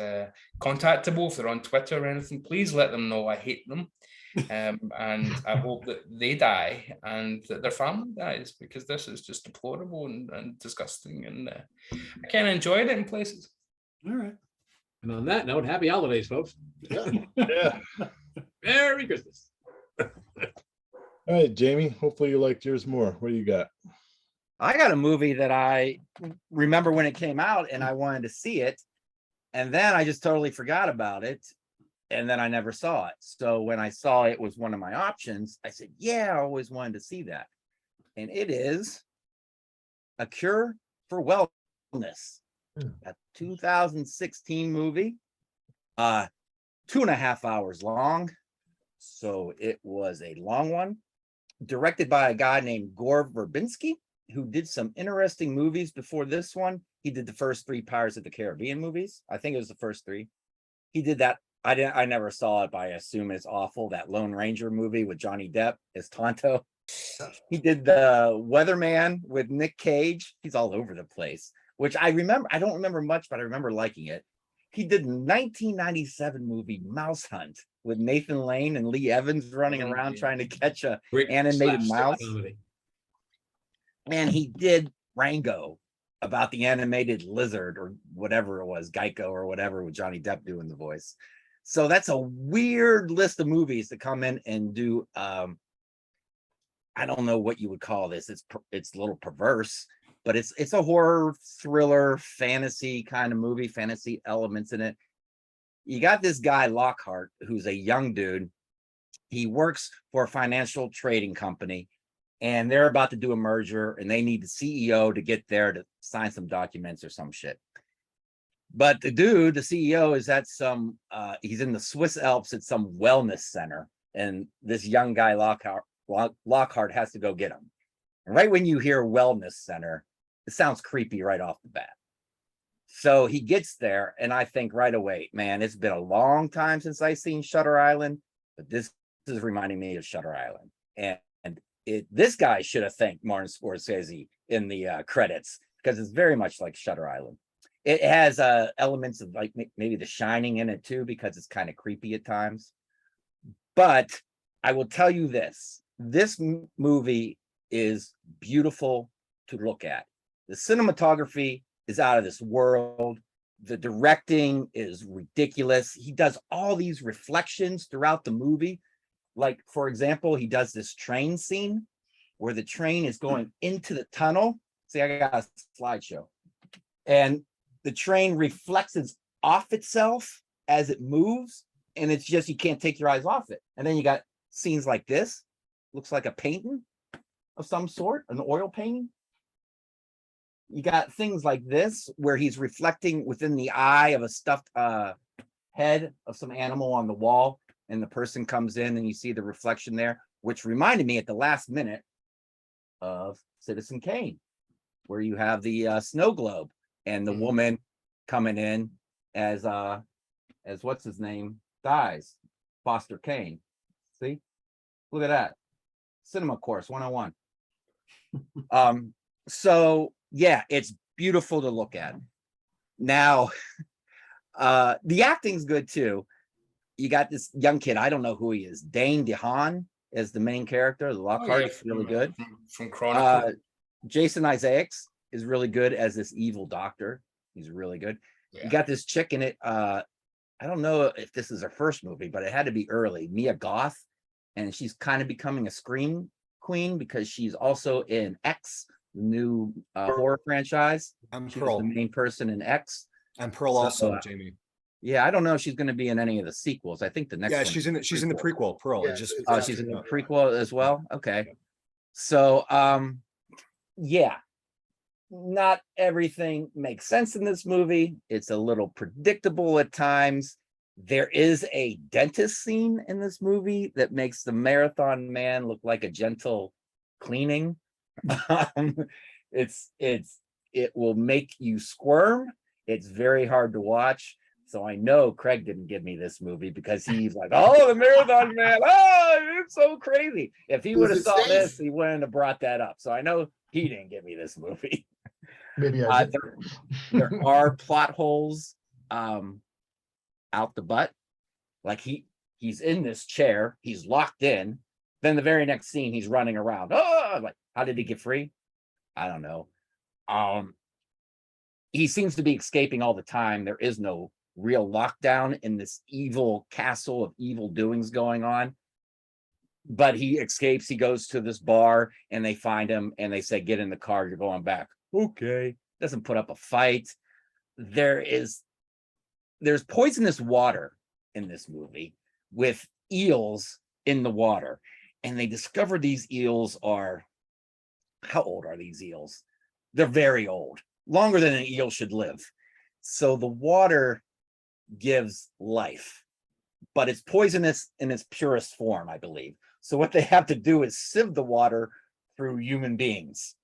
contactable, if they're on Twitter or anything, please let them know I hate them. And I hope that they die and that their family dies, because this is just deplorable and disgusting, and I kind of enjoyed it in places. All right. And on that note, happy holidays, folks. Yeah. Merry Christmas. All right, Jamie, hopefully you liked yours more. What do you got? I got a movie that I remember when it came out and I wanted to see it, and then I just totally forgot about it, and then I never saw it. So when I saw it was one of my options, I said, yeah, I always wanted to see that. And it is A Cure for Wellness, a 2016 movie, 2.5 hours long. So it was a long one, directed by a guy named Gore Verbinski, who did some interesting movies before this one. He did the first 3 Pirates of the Caribbean movies. I think it was the first 3. He did that. I never saw it, but I assume it's awful. That Lone Ranger movie with Johnny Depp as Tonto. He did the Weatherman with Nick Cage. He's all over the place, which I remember. I don't remember much, but I remember liking it. He did the 1997 movie Mouse Hunt with Nathan Lane and Lee Evans running around trying to catch a animated mouse. And he did Rango, about the animated lizard or whatever it was, Geico or whatever, with Johnny Depp doing the voice. So that's a weird list of movies to come in and do. I don't know what you would call this. It's a little perverse, but it's a horror thriller fantasy kind of movie, fantasy elements in it. You got this guy Lockhart, who's a young dude. He works for a financial trading company, and they're about to do a merger, and they need the CEO to get there to sign some documents or some shit. But the dude, the CEO, is at some, he's in the Swiss Alps at some wellness center, and this young guy, Lockhart, has to go get him. And right when you hear wellness center, it sounds creepy right off the bat. So he gets there, and I think right away, man, it's been a long time since I've seen Shutter Island, but this is reminding me of Shutter Island. And this guy should have thanked Martin Scorsese in the credits, because it's very much like Shutter Island. It has elements of like maybe The Shining in it too, because it's kind of creepy at times. But I will tell you this movie is beautiful to look at. The cinematography is out of this world. The directing is ridiculous. He does all these reflections throughout the movie. Like, for example, he does this train scene where the train is going into the tunnel. See, I got a slideshow. And the train reflects off itself as it moves. And it's just, you can't take your eyes off it. And then you got scenes like this. Looks like a painting of some sort, an oil painting. You got things like this where he's reflecting within the eye of a stuffed head of some animal on the wall, and the person comes in and you see the reflection there, which reminded me at the last minute of Citizen Kane, where you have the snow globe and the woman coming in as what's his name dies, Foster Kane. See, look at that. Cinema course 101. So yeah, it's beautiful to look at. Now, the acting's good too. You got this young kid, I don't know who he is, Dane DeHaan as the main character, the Lockhart. Is really good. From Chronicle. Jason Isaacs is really good as this evil doctor. He's really good. Yeah. You got this chick in it. I don't know if this is her first movie, but it had to be early. Mia Goth, and she's kind of becoming a scream queen because she's also in X, the new horror franchise. And She's Pearl, the main person in X. and Pearl also, Jamie. Yeah, I don't know if she's going to be in any of the sequels. I think the next Yeah, one she's in the prequel. Pearl. Yeah, Just she's in the prequel as well. Okay, so yeah, not everything makes sense in this movie. It's a little predictable at times. There is a dentist scene in this movie that makes the Marathon Man look like a gentle cleaning. It will make you squirm. It's very hard to watch. So I know Craig didn't give me this movie because he's like, oh, the Marathon Man, oh, it's so crazy. If he would have saw this, he wouldn't have brought that up. So I know he didn't give me this movie. Maybe I did. There are plot holes out the butt. Like he's in this chair, he's locked in. Then the very next scene, he's running around. Oh, like, how did he get free? I don't know. He seems to be escaping all the time. There is no real lockdown in this evil castle of evil doings going on. But he escapes. He goes to this bar and they find him and they say, get in the car, you're going back. Okay. Doesn't put up a fight. There's poisonous water in this movie with eels in the water. And they discover these eels are, how old are these eels? They're very old, longer than an eel should live. So the water gives life, but it's poisonous in its purest form, I believe. So what they have to do is sieve the water through human beings.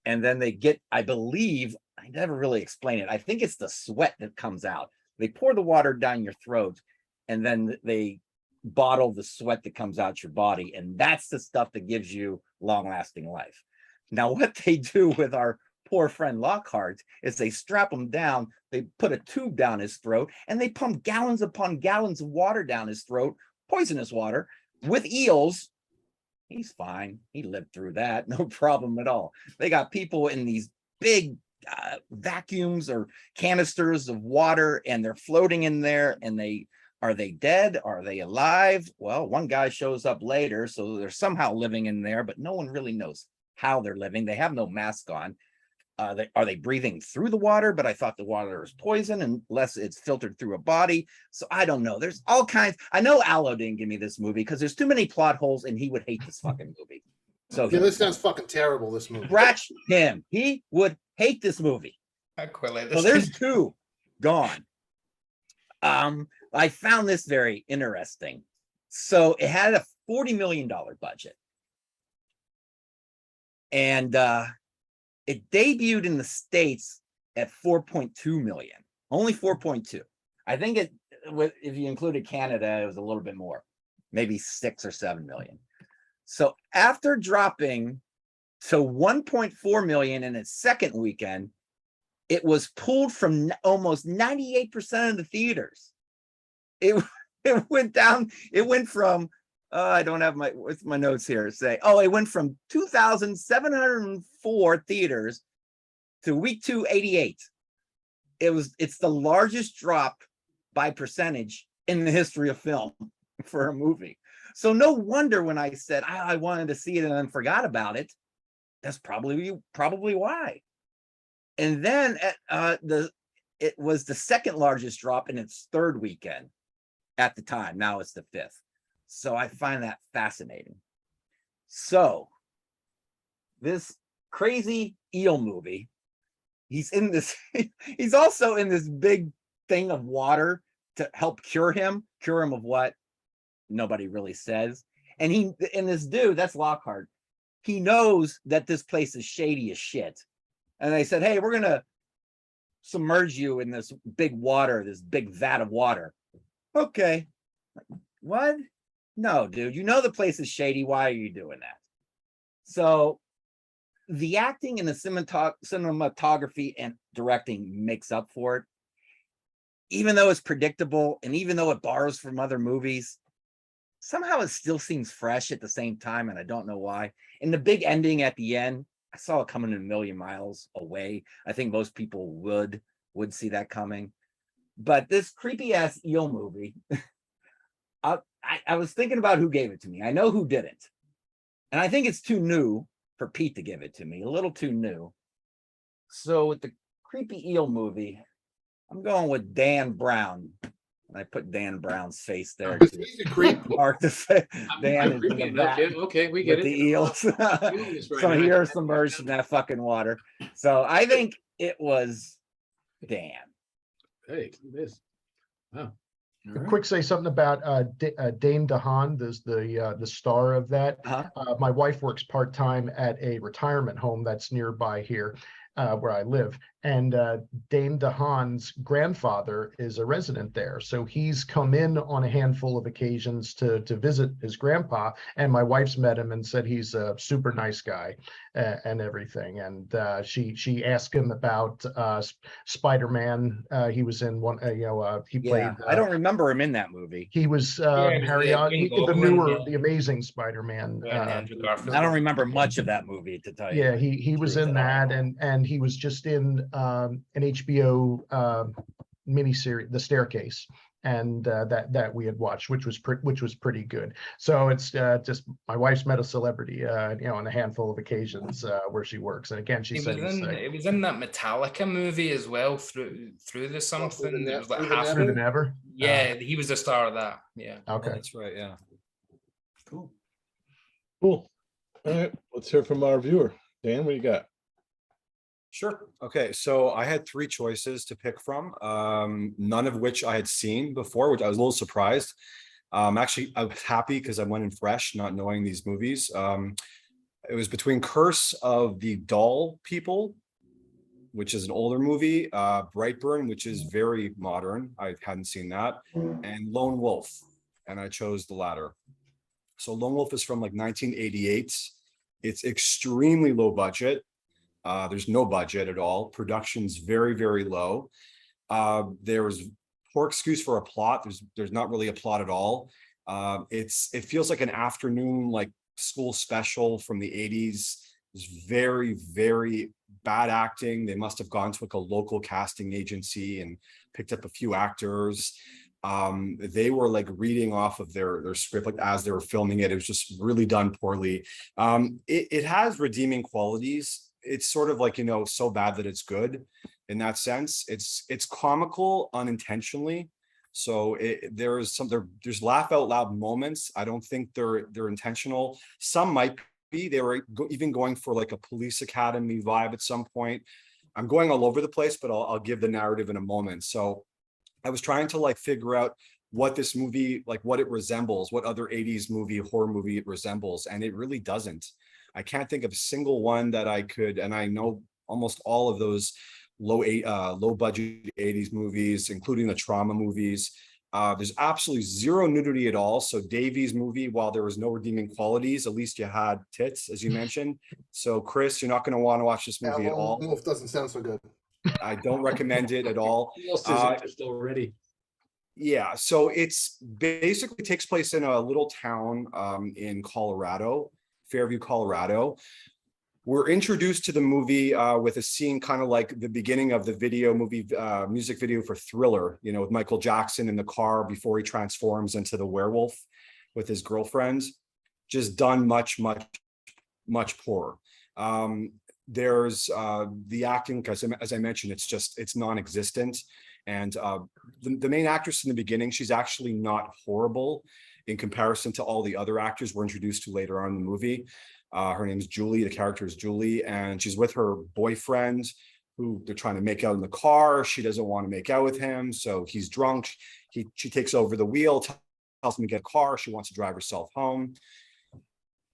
And then they get, I believe, I never really explain it. I think it's the sweat that comes out. They pour the water down your throat and then they bottle the sweat that comes out your body. And that's the stuff that gives you long-lasting life. Now, what they do with our poor friend Lockhart is they strap him down, they put a tube down his throat, and they pump gallons upon gallons of water down his throat, poisonous water, with eels. He's fine. He lived through that. No problem at all. They got people in these big vacuums or canisters of water, and they're floating in there, and are they dead? Are they alive? Well, one guy shows up later, so they're somehow living in there, but no one really knows how they're living. They have no mask on. Are they breathing through the water? But I thought the water is poison unless it's filtered through a body. So I don't know. There's all kinds. I know Allo didn't give me this movie because there's too many plot holes and he would hate this fucking movie. So Yeah, this sounds fucking terrible, this movie. scratch him. He would hate this movie. I quite like So this. there's two gone. I found this very interesting. So it had a $40 million budget. And it debuted in the States at 4.2 million, only 4.2. I think if you included Canada, it was a little bit more, maybe 6 or 7 million. So after dropping to 1.4 million in its second weekend, it was pulled from almost 98% of the theaters. It went down. It went from I don't have my notes here. It went from 2,704 theaters to week 2, 88. It's the largest drop by percentage in the history of film for a movie. So no wonder when I said I wanted to see it and then forgot about it, that's probably why. And then it was the second largest drop in its third weekend at the time. Now it's the 5th. So I find that fascinating. So this crazy eel movie, he's also in this big thing of water to help cure him of what? Nobody really says. And this dude, that's Lockhart, he knows that this place is shady as shit. And they said, hey, we're going to submerge you in this big water, this big vat of water. Okay. What? No, dude, you know the place is shady. Why are you doing that? So the acting and the cinematography and directing makes up for it. Even though it's predictable and even though it borrows from other movies, somehow it still seems fresh at the same time, and I don't know why. And the big ending at the end, I saw it coming a million miles away. I think most people would see that coming. But this creepy ass eel movie, I was thinking about who gave it to me. I know who didn't. And I think it's too new for Pete to give it to me, a little too new. So with the creepy eel movie, I'm going with Dan Brown. And I put Dan Brown's face there. He's a creep. Mark the face. Dan is in the back Okay, we get with it. the eels. So here submerged in that fucking water. So I think it was Dan. Hey, this. Wow. Quick say something about Dane DeHaan, the star of that. My wife works part-time at a retirement home that's nearby here, where I live. And Dane DeHaan's grandfather is a resident there. So he's come in on a handful of occasions to visit his grandpa. And my wife's met him and said he's a super nice guy and everything. And she asked him about Spider-Man. He was in one, he played. I don't remember him in that movie. He was Harry, the Amazing Spider-Man. I don't remember much of that movie, to tell you. Yeah, he was in that, and he was just in an HBO miniseries, The Staircase, and that we had watched, which was pretty good. So it's just my wife's met a celebrity, on a handful of occasions where she works, and again she said it was in that Metallica movie as well, through the something. It was like Through the Never. Yeah, he was the star of that. Yeah. Okay, That's right. Yeah. Cool. Cool. All right, let's hear from our viewer. Dan, what do you got? Sure. Okay, so I had 3 choices to pick from, none of which I had seen before, which I was a little surprised. Actually, I was happy because I went in fresh, not knowing these movies. It was between Curse of the Doll People, which is an older movie, Brightburn, which is very modern. I hadn't seen that, and Lone Wolf, and I chose the latter. So Lone Wolf is from like 1988. It's extremely low budget. There's no budget at all. Production's very, very low. There's poor excuse for a plot. There's not really a plot at all. It feels like an afternoon, like school special from the 80s. It's very, very bad acting. They must have gone to like a local casting agency and picked up a few actors. They were like reading off of their script like as they were filming it. It was just really done poorly. It has redeeming qualities. It's sort of like, so bad that it's good in that sense. It's comical unintentionally. So there's laugh out loud moments. I don't think they're intentional. Some might They were even going for like a police academy vibe at some point. I'm going all over the place, but I'll give the narrative in a moment. So I was trying to like figure out what this movie, like what it resembles, what other 80s movie, horror movie it resembles. And it really doesn't. I can't think of a single one that I could, and I know almost all of those low budget 80s movies, including the trauma movies. There's absolutely zero nudity at all. So Davy's movie, while there was no redeeming qualities, at least you had tits, as you mentioned. So Chris, you're not going to want to watch this movie at all. Wolf doesn't sound so good. I don't recommend it at all. Already. Yeah, so it's basically takes place in a little town in Colorado, Fairview, Colorado. We're introduced to the movie with a scene kind of like the beginning of the music video for Thriller, you know, with Michael Jackson in the car before he transforms into the werewolf with his girlfriend. Just done much poorer. There's the acting, because as I mentioned, it's non-existent. And the main actress in the beginning, she's actually not horrible in comparison to all the other actors we're introduced to later on in the movie. Her name is Julie. The character is Julie, and she's with her boyfriend who they're trying to make out in the car. She doesn't want to make out with him, so he's drunk. She takes over the wheel, tells him to get a car. She wants to drive herself home.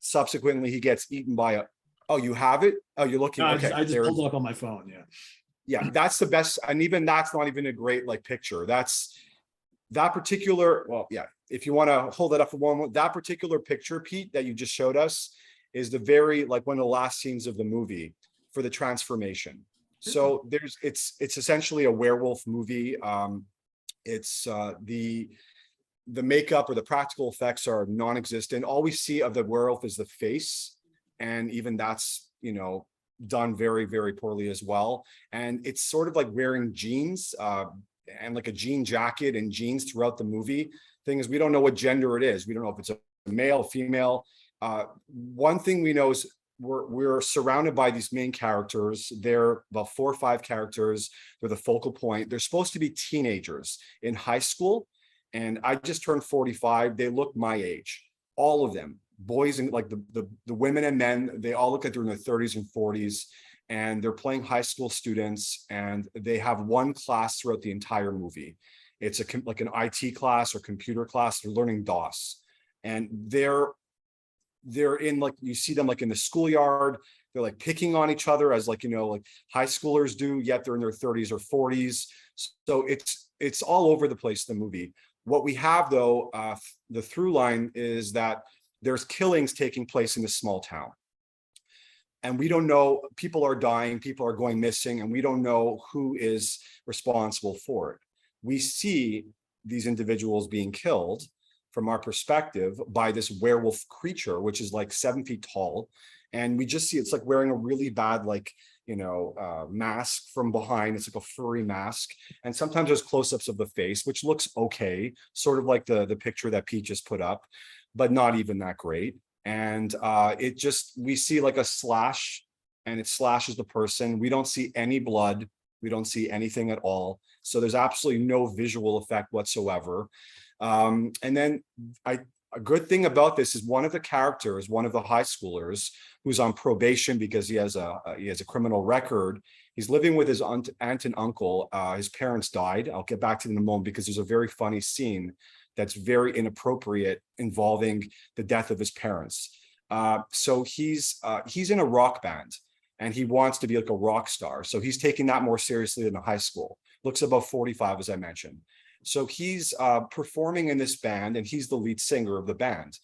Subsequently, he gets eaten by a. Oh, you have it? Oh, you're looking. No, okay, I just pulled it up on my phone. Yeah. Yeah, that's the best, and even that's not even a great like picture. That's that particular. Well, yeah. If you want to hold it up for one moment, that particular picture, Pete, that you just showed us, is the very like one of the last scenes of the movie for the transformation. So it's essentially a werewolf movie. It's the makeup or the practical effects are non-existent. All we see of the werewolf is the face, and even that's, you know, done very, very poorly as well. And it's sort of like wearing jeans and like a jean jacket and jeans throughout the movie. Thing is, we don't know what gender it is. We don't know if it's a male, female. One thing we know is we're surrounded by these main characters. They're about 4 or 5 characters. They're the focal point. They're supposed to be teenagers in high school. And I just turned 45. They look my age, all of them, boys and like the women and men. They all look like they're in their 30s and 40s, and they're playing high school students. And they have one class throughout the entire movie. It's like an IT class or computer class. They're learning DOS, and they're in, like, you see them like in the schoolyard. They're like picking on each other as, like, you know, like high schoolers do, yet they're in their 30s or 40s. So it's all over the place, the movie. What we have though, the through line is that there's killings taking place in this small town. And we don't know, people are dying, people are going missing, and we don't know who is responsible for it. We see these individuals being killed from our perspective by this werewolf creature, which is like 7 feet tall. And we just see it's like wearing a really bad, like, you know, mask from behind. It's like a furry mask. And sometimes there's close-ups of the face, which looks okay, sort of like the picture that Pete just put up, but not even that great. And we see like a slash, and it slashes the person. We don't see any blood. We don't see anything at all. So there's absolutely no visual effect whatsoever. And then a good thing about this is one of the characters, one of the high schoolers who's on probation because he has a criminal record. He's living with his aunt and uncle. His parents died. I'll get back to it in a moment because there's a very funny scene that's very inappropriate involving the death of his parents. So he's in a rock band, and he wants to be like a rock star. So he's taking that more seriously than a high school. Looks about 45, as I mentioned. So he's performing in this band, and he's the lead singer of the band.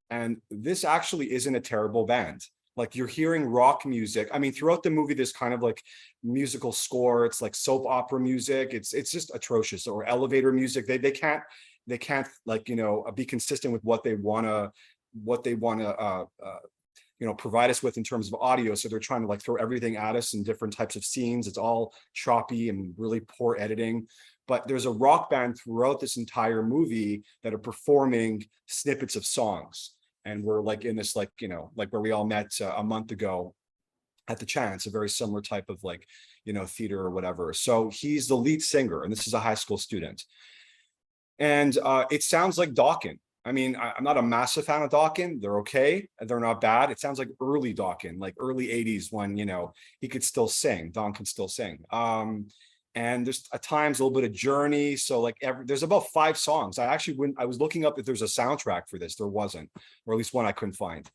And this actually isn't a terrible band. Like, you're hearing rock music. I mean, throughout the movie, there's kind of like musical score. It's like soap opera music. It's just atrocious. Or elevator music. They can't like, you know, be consistent with what they want to you know, provide us with in terms of audio. So they're trying to like throw everything at us in different types of scenes. It's all choppy and really poor editing. But there's a rock band throughout this entire movie that are performing snippets of songs. And we're like in this, like, you know, like where we all met a month ago at the Chance, a very similar type of, like, you know, theater or whatever. So he's the lead singer, and this is a high school student. And it sounds like Dawkins. I mean, I'm not a massive fan of Dawkins. They're okay. They're not bad. It sounds like early Dawkins, like early 80s when, you know, he could still sing. Don can still sing. And there's at times a little bit of Journey. So like there's about 5 songs. I actually, when I was looking up if there's a soundtrack for this, there wasn't, or at least one I couldn't find.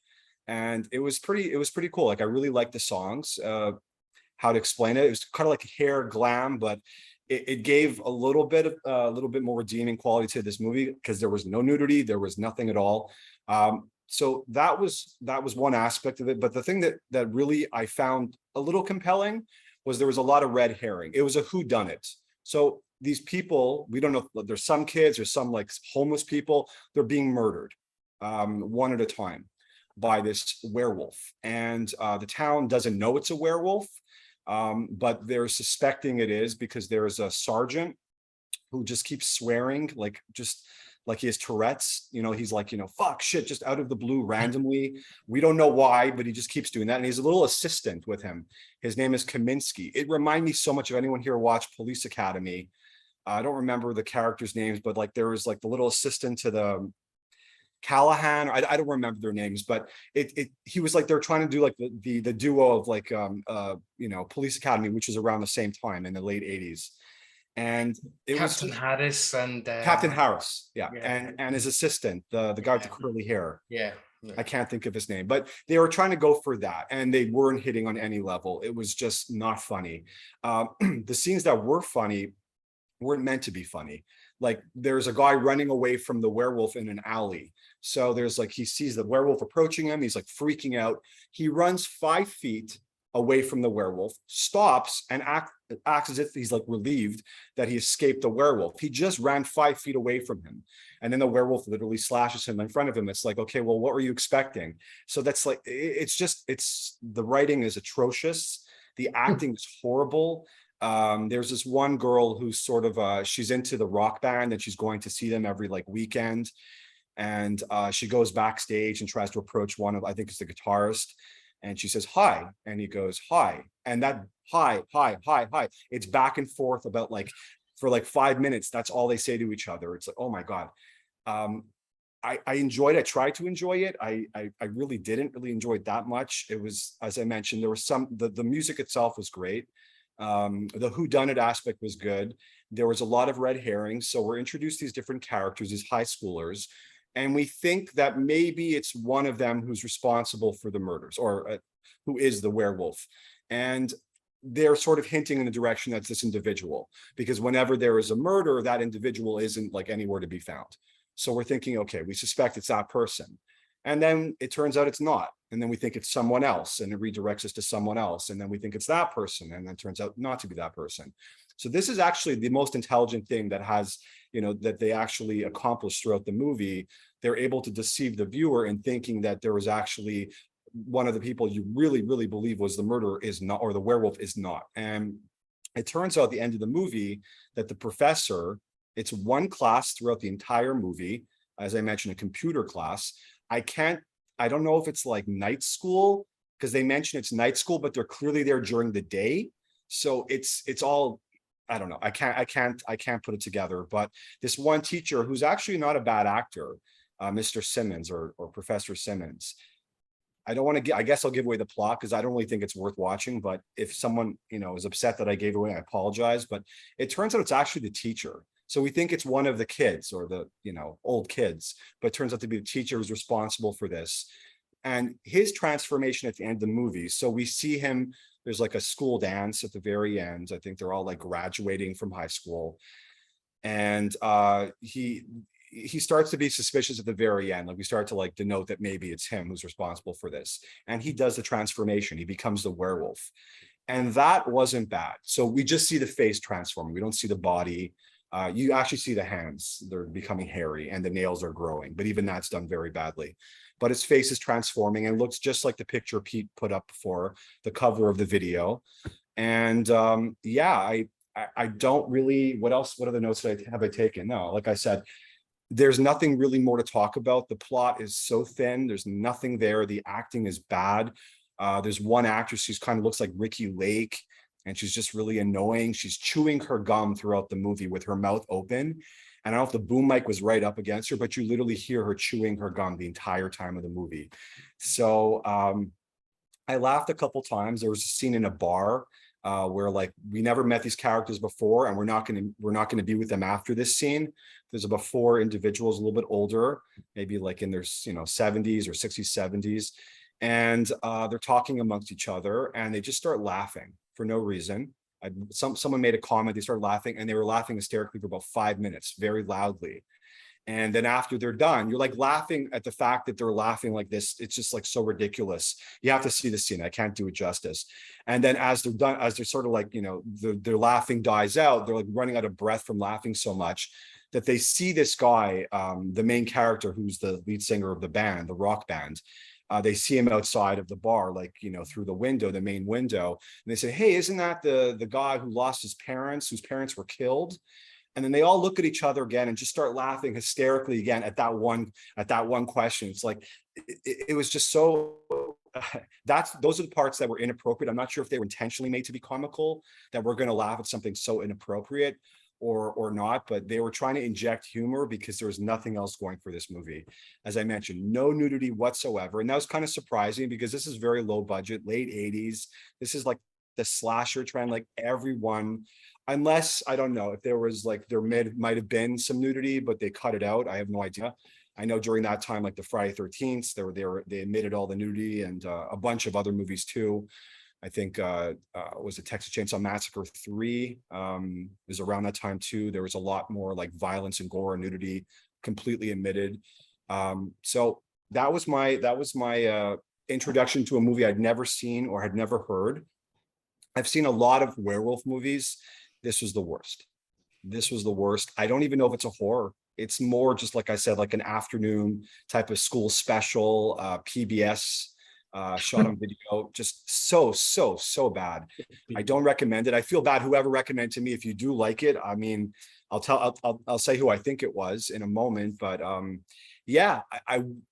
And it was pretty cool. Like I really liked the songs. How to explain it? It was kind of like hair glam, but it gave a little bit more redeeming quality to this movie because there was no nudity, there was nothing at all. So that was one aspect of it. But the thing that really I found a little compelling was there was a lot of red herring. It was a whodunit. So these people, we don't know, there's some kids or some like homeless people, they're being murdered one at a time by this werewolf. And the town doesn't know it's a werewolf. But they're suspecting it is because there is a sergeant who just keeps swearing, like he has Tourette's, you know, he's like, you know, fuck shit, just out of the blue randomly. We don't know why, but he just keeps doing that. And he's a little assistant with him. His name is Kaminsky. It reminded me so much of anyone here watched Police Academy. I don't remember the characters' names, but like there was like the little assistant to the Callahan, I don't remember their names, but he was like, they're trying to do like the duo of like you know, Police Academy, which was around the same time in the late 80s. And it Captain was Harris and Captain Harris, yeah. Yeah. And his assistant, the guy with the curly hair. Yeah. I can't think of his name, but they were trying to go for that and they weren't hitting on any level. It was just not funny. The scenes that were funny weren't meant to be funny. Like there's a guy running away from the werewolf in an alley. So there's like, he sees the werewolf approaching him. He's like freaking out. He runs 5 feet away from the werewolf, stops and acts as if he's like relieved that he escaped the werewolf. He just ran 5 feet away from him. And then the werewolf literally slashes him in front of him. It's like, okay, well, what were you expecting? So that's like, it's the writing is atrocious. The acting is horrible. There's this one girl who's sort of she's into the rock band and she's going to see them every like weekend. And she goes backstage and tries to approach one of, I think it's the guitarist. And she says, hi. And he goes, hi. And that hi, it's back and forth about like, for like 5 minutes. That's all they say to each other. It's like, oh my God. I enjoyed it. I tried to enjoy it. I really didn't really enjoy it that much. It was, as I mentioned, there was the music itself was great. The whodunit aspect was good. There was a lot of red herrings. So we're introduced these different characters, these high schoolers, and we think that maybe it's one of them who's responsible for the murders or who is the werewolf. And they're sort of hinting in the direction that's this individual, because whenever there is a murder, that individual isn't like anywhere to be found. So we're thinking, okay, we suspect it's that person. And then it turns out it's not. And then we think it's someone else and it redirects us to someone else. And then we think it's that person. And then it turns out not to be that person. So this is actually the most intelligent thing that has, you know, that they actually accomplished throughout the movie. They're able to deceive the viewer in thinking that there was actually one of the people you really, really believe was the murderer is not, or the werewolf is not. And it turns out at the end of the movie that the professor, it's one class throughout the entire movie. As I mentioned, a computer class. I don't know if it's like night school, because they mention it's night school, but they're clearly there during the day. So it's all, I don't know. I can't put it together. But this one teacher who's actually not a bad actor, Mr. Simmons or Professor Simmons. I don't want to get, I guess I'll give away the plot because I don't really think it's worth watching. But if someone, you know, is upset that I gave away, I apologize. But it turns out it's actually the teacher. So we think it's one of the kids or the, you know, old kids, but it turns out to be the teacher who's responsible for this. And his transformation at the end of the movie. So we see him, there's like a school dance at the very end. I think they're all like graduating from high school. And he starts to be suspicious at the very end. Like we start to like denote that maybe it's him who's responsible for this. And he does the transformation. He becomes the werewolf. And that wasn't bad. So we just see the face transforming. We don't see the body. You actually see the hands, they're becoming hairy and the nails are growing, but even that's done very badly. But his face is transforming and looks just like the picture Pete put up for the cover of the video. And yeah, I don't really, what other notes have I taken? No, like I said, there's nothing really more to talk about. The plot is so thin, there's nothing there. The acting is bad. There's one actress who's kind of looks like Ricky Lake, and she's just really annoying. She's chewing her gum throughout the movie with her mouth open. And I don't know if the boom mic was right up against her, but you literally hear her chewing her gum the entire time of the movie. So I laughed a couple times. There was a scene in a bar where like we never met these characters before, and we're not gonna be with them after this scene. There's about 4 individuals a little bit older, maybe like in their 70s or 60s, 70s, and they're talking amongst each other, and they just start laughing for no reason. Someone made a comment, they started laughing, and they were laughing hysterically for about 5 minutes, very loudly. And then after they're done, you're like laughing at the fact that they're laughing like this. It's just like so ridiculous. You have to see the scene. I can't do it justice. And then as they're done, as they're sort of like, their laughing dies out, they're like running out of breath from laughing so much that they see this guy, the main character, who's the lead singer of the band, the rock band. They see him outside of the bar, like, through the window, the main window. And they say, hey, isn't that the guy who lost his parents, whose parents were killed? And then they all look at each other again and just start laughing hysterically again at that one question. It's like, it was just so, those are the parts that were inappropriate. I'm not sure if they were intentionally made to be comical, that we're going to laugh at something so inappropriate or not, but they were trying to inject humor because there was nothing else going for this movie. As I mentioned, no nudity whatsoever. And that was kind of surprising because this is very low budget, late 80s. This is like the slasher trend, like everyone, unless, I don't know if there was like, might have been some nudity, but they cut it out. I have no idea. I know during that time, like the Friday 13th, they admitted all the nudity, and a bunch of other movies too. I think was it Texas Chainsaw Massacre 3 is around that time too. There was a lot more like violence and gore and nudity completely admitted. So that was my introduction to a movie I'd never seen or had never heard. I've seen a lot of werewolf movies. This was the worst. This was the worst. I don't even know if it's a horror. It's more just, like I said, like an afternoon type of school special, PBS shot on video. Just so bad. I don't recommend it. I feel bad whoever recommended to me. If you do like it, I mean, I'll say who I think it was in a moment, but yeah,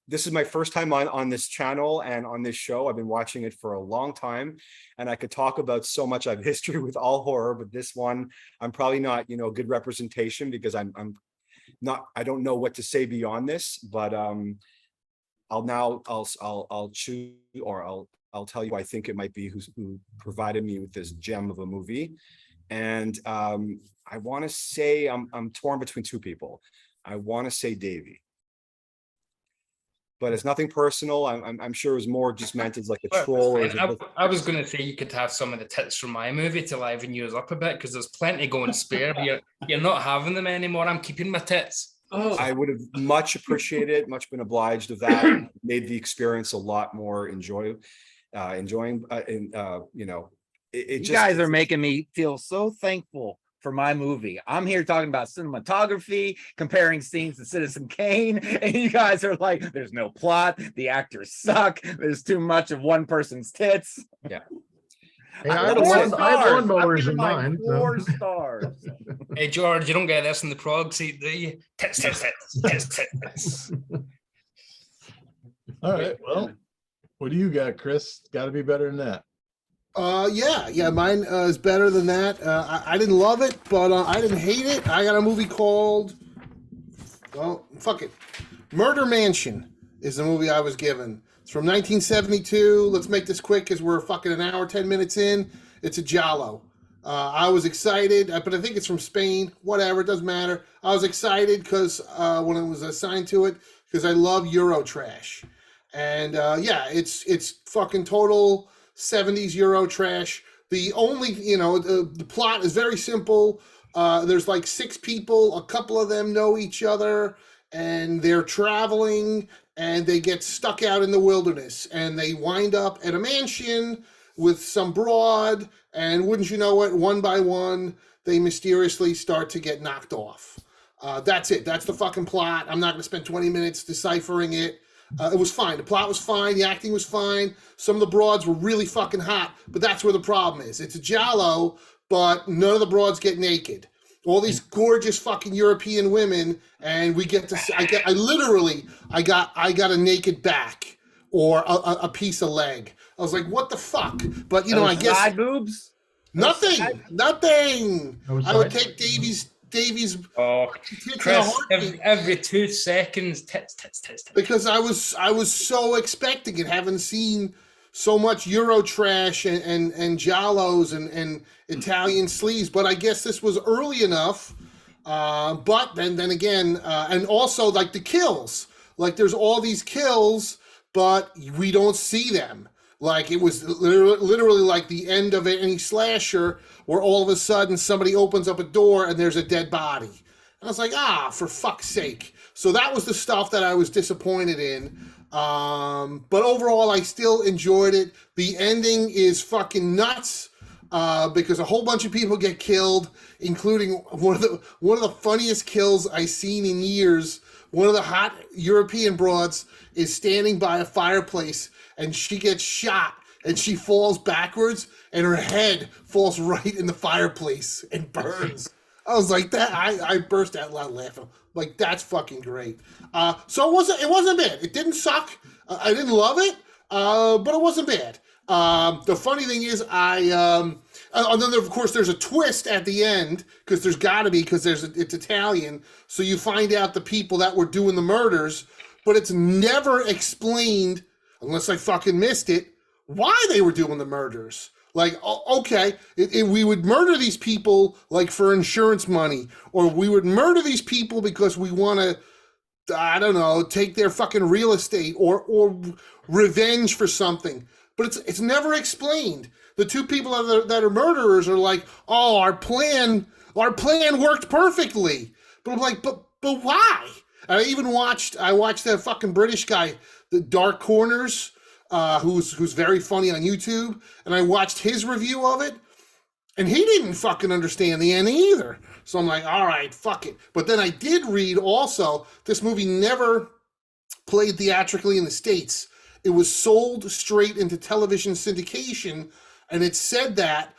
this is my first time on this channel and on this show. I've been watching it for a long time, and I could talk about so much. I have history with all horror, but this one, I'm probably not, a good representation because I don't know what to say beyond this, but I'll choose, or I'll tell you, I think it might be who provided me with this gem of a movie. And I want to say I'm torn between 2 people. I want to say Davy, but it's nothing personal. I'm sure it was more just meant as like a troll. I was going to say you could have some of the tits from my movie to liven yours up a bit, because there's plenty going spare. But you're not having them anymore. I'm keeping my tits. Oh. I would have much appreciated, much been obliged of that. Made the experience a lot more enjoying. You guys are making me feel so thankful for my movie. I'm here talking about cinematography, comparing scenes to Citizen Kane, and you guys are like, there's no plot, the actors suck, there's too much of one person's tits. Yeah. Hey, I had lawnmowers in mind. 4 stars. Hey, George, you don't get this in the prog seat, do you? Tits. All right, well, what do you got, Chris? Got to be better than that. Yeah, mine is better than that. I didn't love it, but I didn't hate it. I got a movie called, fuck it, Murder Mansion is the movie I was given. It's from 1972. Let's make this quick because we're fucking an hour, 10 minutes in. It's a giallo. I was excited, but I think it's from Spain. Whatever, it doesn't matter. I was excited because when I was assigned to it, because I love Euro trash. And it's fucking total 70s Euro trash. The only, the plot is very simple. There's like 6 people. A couple of them know each other, and they're traveling, and they get stuck out in the wilderness, and they wind up at a mansion with some broad, and wouldn't you know it, one by one, they mysteriously start to get knocked off. That's it. That's the fucking plot. I'm not going to spend 20 minutes deciphering it. It was fine. The plot was fine. The acting was fine. Some of the broads were really fucking hot, but that's where the problem is. It's a giallo, but none of the broads get naked. All these gorgeous fucking European women, and we get to see, I got a naked back or a piece of leg. I was like, what the fuck? But I guess side boobs. Nothing. Nothing. No I would sign? take Davy's Oh, tits in a Chris, heartbeat every 2 seconds, tits. because I was so expecting it, having seen so much Euro trash and giallos and Italian sleaze. But I guess this was early enough. But then again, and also like the kills, like there's all these kills, but we don't see them. Like it was literally like the end of any slasher where all of a sudden somebody opens up a door and there's a dead body. And I was like, for fuck's sake. So that was the stuff that I was disappointed in. But overall, I still enjoyed it. The ending is fucking nuts because a whole bunch of people get killed, including one of the funniest kills I've seen in years. One of the hot European broads is standing by a fireplace and she gets shot and she falls backwards and her head falls right in the fireplace and burns. I was like that. I burst out loud laughing. Like that's fucking great. So it wasn't bad. It didn't suck. I didn't love it, but it wasn't bad. The funny thing is, and then of course there's a twist at the end because there's got to be because it's Italian, so you find out the people that were doing the murders, but it's never explained unless I fucking missed it why they were doing the murders. Like, okay, we would murder these people like for insurance money, or we would murder these people because we want to, I don't know, take their fucking real estate or revenge for something. But it's never explained. The two people that are murderers are like, oh, our plan worked perfectly. But I'm like, but why? I watched that fucking British guy, the Dark Corners, who's very funny on YouTube, and I watched his review of it, and he didn't fucking understand the ending either. So I'm like, all right, fuck it. But then I did read also, this movie never played theatrically in the States. It was sold straight into television syndication, and it said that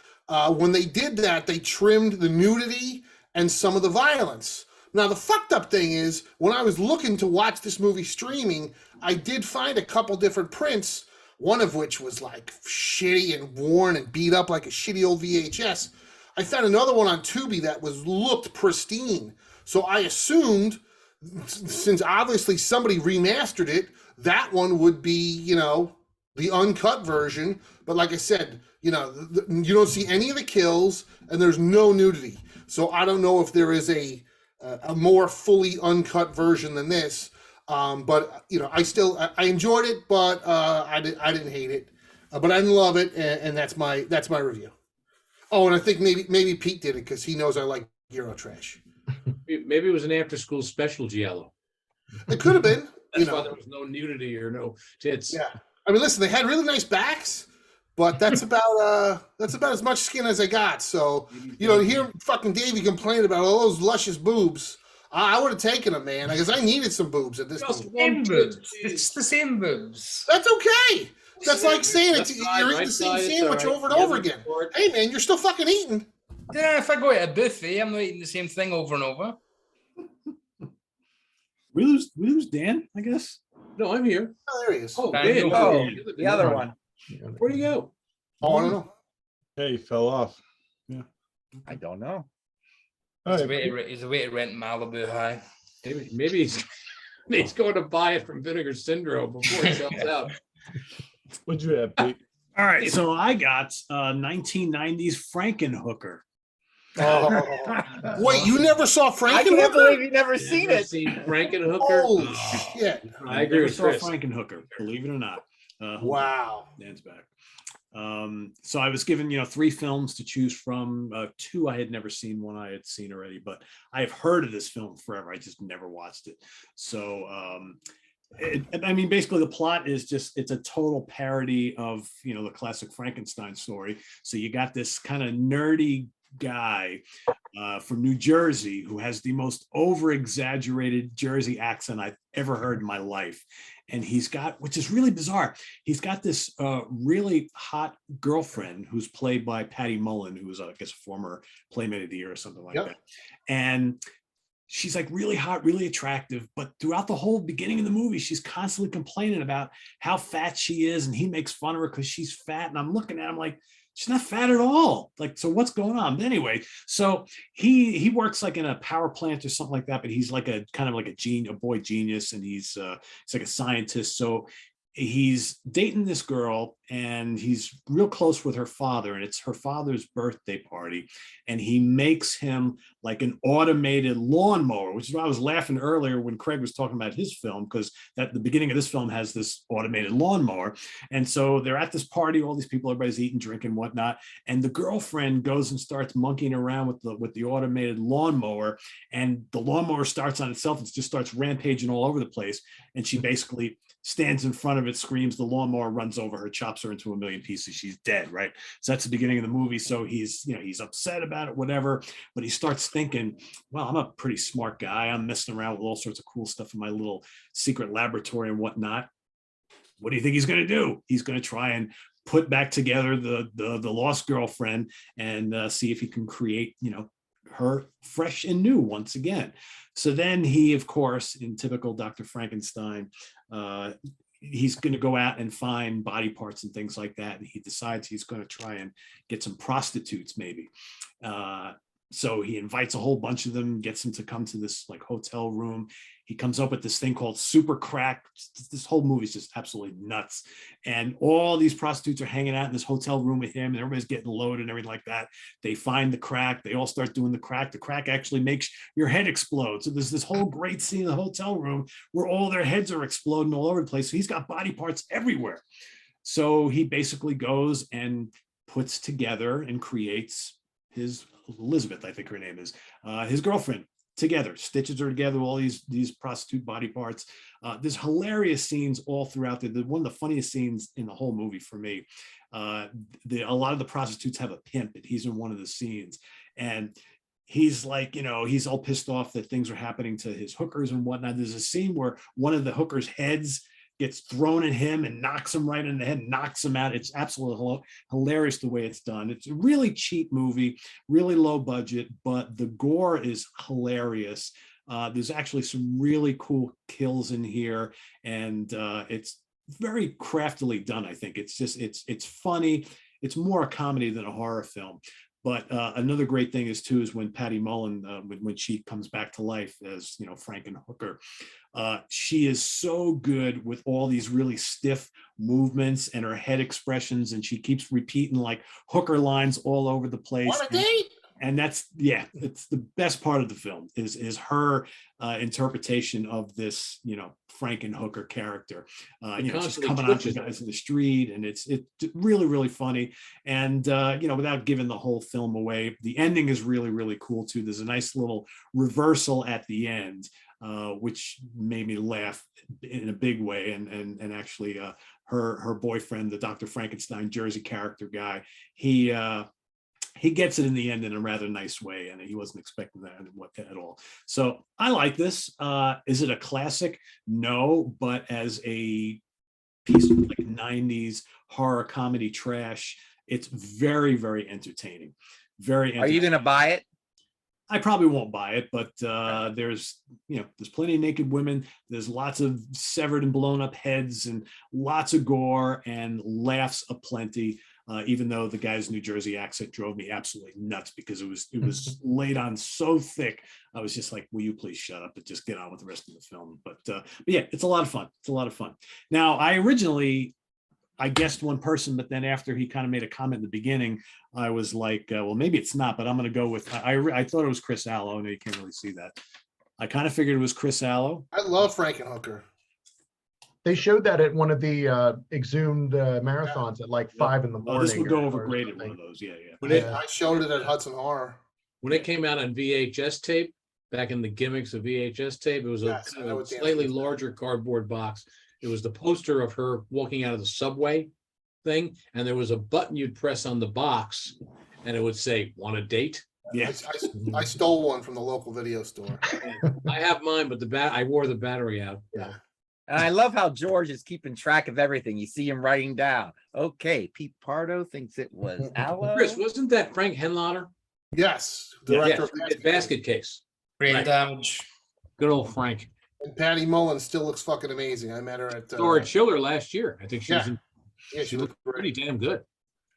when they did that, they trimmed the nudity and some of the violence. Now, the fucked up thing is, when I was looking to watch this movie streaming, I did find a couple different prints, one of which was like shitty and worn and beat up like a shitty old VHS. I found another one on Tubi that looked pristine. So I assumed, since obviously somebody remastered it, that one would be, the uncut version. But like I said, you don't see any of the kills and there's no nudity. So I don't know if there is a more fully uncut version than this. But I enjoyed it, but I didn't hate it, but I didn't love it, and that's my review. Oh, and I think maybe Pete did it because he knows I like Euro trash. Maybe it was an after-school special giallo. It could have been. That's why there was no nudity or no tits. Yeah, I mean, listen, they had really nice backs, but that's about as much skin as I got. So to hear fucking Davey complain about all those luscious boobs. I would have taken them, man, because I needed some boobs at this point. It's the same boobs. That's okay. That's like saying you're eating the same sandwich over and over again. Hey, man, you're still fucking eating. Yeah, if I go to a buffet, I'm not eating the same thing over and over. We lose Dan, I guess. No, I'm here. Oh, there he is. Oh, Dan. Oh, the other one. Where'd he go? Oh, I don't know. Hey, he fell off. I don't know. He's a way to rent Malibu High. Maybe he's going to buy it from Vinegar Syndrome before it sells out. What'd you have, Pete? All right, so I got 1990s Frankenhooker. Oh. Wait, you never saw I can't believe Frankenhooker? you never seen it. Seen Frankenhooker? Holy shit! I agree Never with saw Chris. Frankenhooker, believe it or not. Wow. Dan's back. So I was given, 3 films to choose from. 2 I had never seen, 1 I had seen already, but I have heard of this film forever. I just never watched it. So, basically the plot is it's a total parody of, the classic Frankenstein story. So you got this kind of nerdy guy from New Jersey who has the most over-exaggerated Jersey accent I've ever heard in my life. And he's got, which is really bizarre, he's got this really hot girlfriend who's played by Patty Mullen, who was, I guess, a former Playmate of the Year or something like that. And she's like really hot, really attractive, but throughout the whole beginning of the movie, she's constantly complaining about how fat she is, and he makes fun of her because she's fat. And I'm looking at him like, she's not fat at all. Like, so what's going on? But anyway, so he works like in a power plant or something like that, but he's like a kind of like a boy genius, and he's like a scientist. So he's dating this girl, and he's real close with her father, and it's her father's birthday party, and he makes him like an automated lawnmower, which is why I was laughing earlier when Craig was talking about his film, because that the beginning of this film has this automated lawnmower. And so they're at this party, all these people, everybody's eating, drinking, whatnot, and the girlfriend goes and starts monkeying around with the automated lawnmower, and the lawnmower starts on itself and just starts rampaging all over the place, and she basically stands in front of it, screams, the lawnmower runs over her, chops her into a million pieces, she's dead, right? So that's the beginning of the movie. So he's, you know, he's upset about it, whatever, but he starts thinking, well, I'm a pretty smart guy, I'm messing around with all sorts of cool stuff in my little secret laboratory and whatnot. What do you think he's going to do? He's going to try and put back together the lost girlfriend, and see if he can create, you know, her fresh and new once again. So then he, of course, in typical Dr. Frankenstein, he's going to go out and find body parts and things like that. And he decides he's going to try and get some prostitutes, maybe. So he invites a whole bunch of them, gets them to come to this like hotel room. He comes up with this thing called super crack. This whole movie is just absolutely nuts. And all these prostitutes are hanging out in this hotel room with him, and everybody's getting loaded and everything like that. They find the crack. They all start doing the crack. The crack actually makes your head explode. So there's this whole great scene in the hotel room where all their heads are exploding all over the place. So he's got body parts everywhere. So he basically goes and puts together and creates his Elizabeth, I think her name is, his girlfriend, together, stitches her together, all these prostitute body parts. There's hilarious scenes all throughout there. One of the funniest scenes in the whole movie for me. A lot of the prostitutes have a pimp, and he's in one of the scenes, and he's like, you know, he's all pissed off that things are happening to his hookers and whatnot. There's a scene where one of the hookers' heads gets thrown at him and knocks him right in the head, knocks him out. It's absolutely hilarious the way it's done. It's a really cheap movie, really low budget, but the gore is hilarious. There's actually some really cool kills in here, and it's very craftily done. I think it's just, it's funny. It's more a comedy than a horror film. But another great thing is when Patty Mullen, when she comes back to life as, you know, Frankenhooker, she is so good with all these really stiff movements and her head expressions, and she keeps repeating like hooker lines all over the place. Want a date? And that's, yeah, it's the best part of the film is her interpretation of this, you know, Frankenhooker character. You know, she's coming out to guys in the street, and it's really, really funny. And, you know, without giving the whole film away, the ending is really, really cool too. There's a nice little reversal at the end, which made me laugh in a big way. And actually her boyfriend, the Dr. Frankenstein Jersey character guy, he gets it in the end in a rather nice way, and he wasn't expecting that at all. So I like this. Is it a classic? No, but as a piece of like 90s horror comedy trash, it's very, very entertaining. Very entertaining. Are you going to buy it? I probably won't buy it, but there's plenty of naked women. There's lots of severed and blown up heads, and lots of gore, and laughs aplenty. Even though the guy's New Jersey accent drove me absolutely nuts, because it was laid on so thick. I was just like, will you please shut up and just get on with the rest of the film? But yeah, it's a lot of fun. It's a lot of fun. Now, I guessed one person, but then after he kind of made a comment in the beginning, I was like, well, maybe it's not, but I'm going to go with, I thought it was Chris Allo. No, you can't really see that. I kind of figured it was Chris Allo. I love Frankenhooker. They showed that at one of the exhumed marathons at like 5 in the morning. Oh, this would go over great at one of those. Yeah, yeah. I showed it at Hudson Horror. When it came out on VHS tape, back in the gimmicks of VHS tape, it was a slightly larger cardboard box. It was the poster of her walking out of the subway thing, and there was a button you'd press on the box, and it would say, "Want a date?" Yeah, I stole one from the local video store. I have mine, but I wore the battery out. Yeah. And I love how George is keeping track of everything. You see him writing down. Okay, Pete Pardo thinks it was Allo. Chris, wasn't that Frank Henlotter? Yes, director of Basket Case. Brain damage. Good old Frank. And Patty Mullen still looks fucking amazing. I met her at Laura Schiller last year. I think she was in. Yeah, she looked pretty damn good.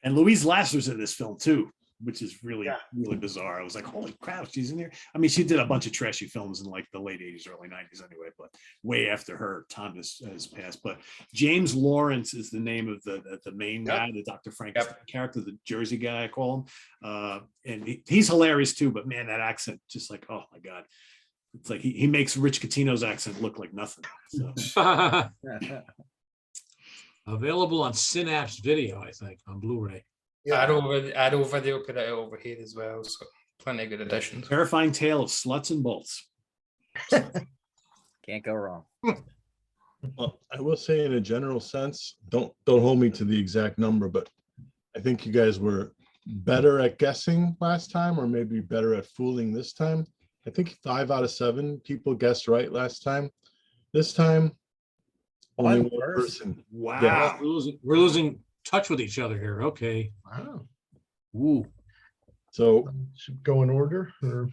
And Louise Lasser's in this film too, which is really, Yeah. really bizarre. I was like, holy crap, she's in here. I mean, she did a bunch of trashy films in like the late 80s, early 90s anyway, but way after her time has passed. But James Lawrence is the name of the main Yep. guy, the Dr. Frank Yep. character, the Jersey guy, I call him. And he's hilarious too, but man, that accent, just like, oh my God. It's like he makes Rich Catino's accent look like nothing. So. Available on Synapse Video, I think, on Blu-ray. Yeah. Arrow Video put it over here as well, so plenty of good additions. Terrifying tale of sluts and bolts. Can't go wrong. Well, I will say in a general sense, don't hold me to the exact number, but I think you guys were better at guessing last time, or maybe better at fooling this time. I think 5 out of 7 people guessed right last time. This time, only One one person. person. Wow. Yeah. We're losing touch with each other here. Okay. Wow. Ooh. So Should go in order or?